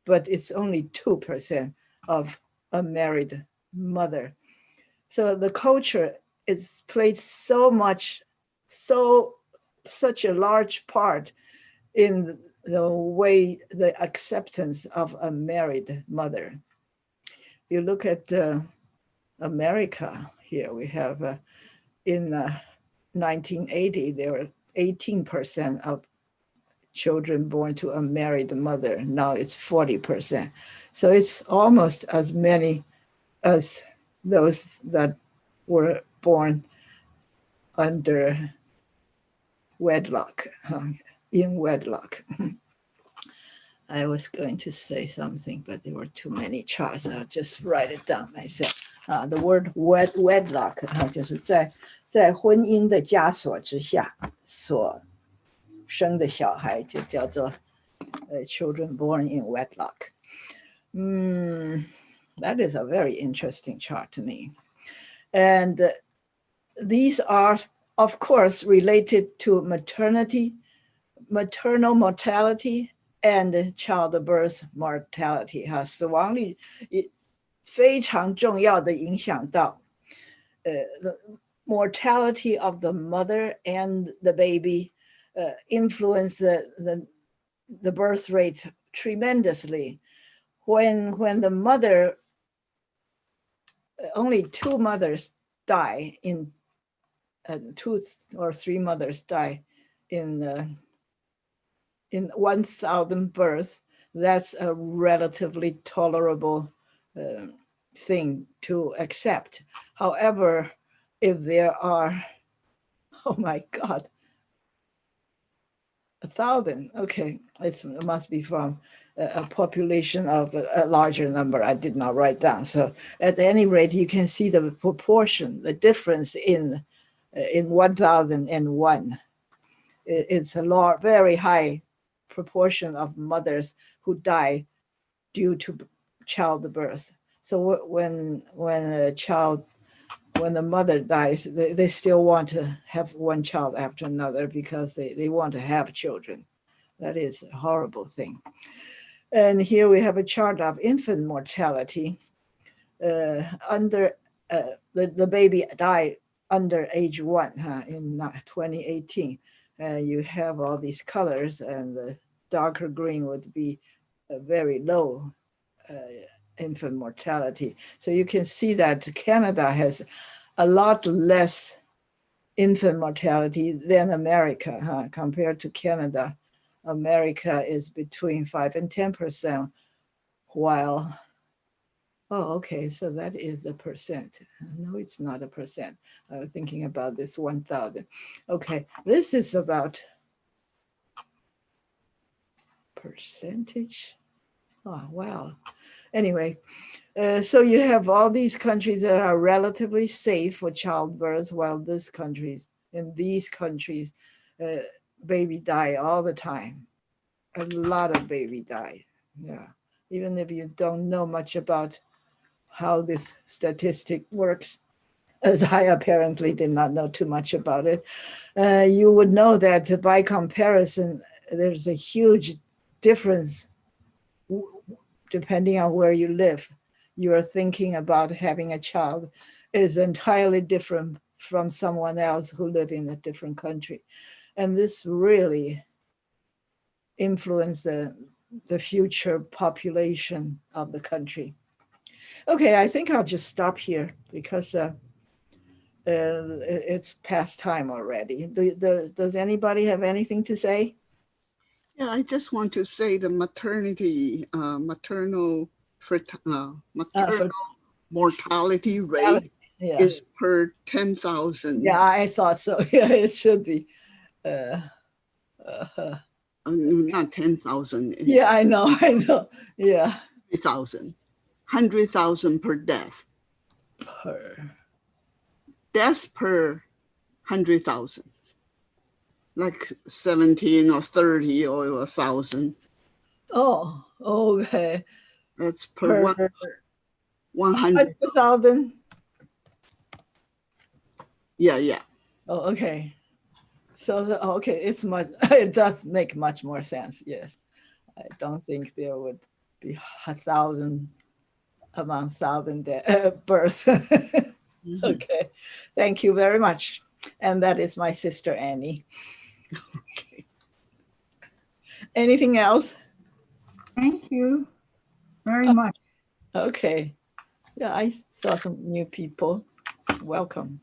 but it's only 2% of a married mother. So the culture is played such a large part in the way, the acceptance of a married mother. You look at America here, we have in 1980, there were 18% of children born to a married mother. Now it's 40%. So it's almost as many as those that were born under wedlock, in wedlock. I was going to say something, but there were too many charts. I'll just write it down myself. The word wedlock 就是在婚姻的枷锁之下所生的小孩，就叫做children born in wedlock. That is a very interesting chart to me. And these are, of course, related to maternal mortality and childbirth mortality. 死亡率非常重要的影响到the mortality of the mother and the baby influence the birth rate tremendously. When the mother, only 2 mothers die in 2 or 3 mothers die in 1,000 births, that's a relatively tolerable thing to accept. However, if there are, oh my God, 1,000, okay, it must be from a population of a larger number I did not write down. So at any rate, you can see the proportion, the difference in 1,001. It's a very high proportion of mothers who die due to childbirth. So when the mother dies, they still want to have one child after another because they want to have children. That is a horrible thing. And here we have a chart of infant mortality. The baby died under age 1 in 2018. You have all these colors, and the darker green would be a very low infant mortality. So you can see that Canada has a lot less infant mortality than America. Compared to Canada, America is between 5 and 10%, while, oh, okay, so that is a percent. No, it's not a percent. I was thinking about this 1,000. Okay, this is about percentage. Oh, wow. Anyway, so you have all these countries that are relatively safe for childbirth, while in these countries, baby die all the time. A lot of baby die. Yeah, even if you don't know much about how this statistic works, as I apparently did not know too much about it, you would know that by comparison, there's a huge difference depending on where you live. You are thinking about having a child is entirely different from someone else who live in a different country. And this really influenced the future population of the country. Okay, I think I'll just stop here because it's past time already. Does anybody have anything to say? Yeah, I just want to say the maternal mortality rate is per 10,000. Yeah, I thought so. Yeah, it should be. Not 10,000. Yeah, I know. Yeah. 3,000. 100,000 per death. Per. Deaths per 100,000. Like 17 or 30 or 1,000. Oh, okay. That's per 100. 100,000. Yeah. Oh, okay. So, okay, it's much, it does make much more sense. Yes. I don't think there would be 1,000 among 1,000 births. Okay. Thank you very much. And that is my sister, Annie. Okay. Anything else? Thank you very much. Okay. Yeah, I saw some new people. Welcome.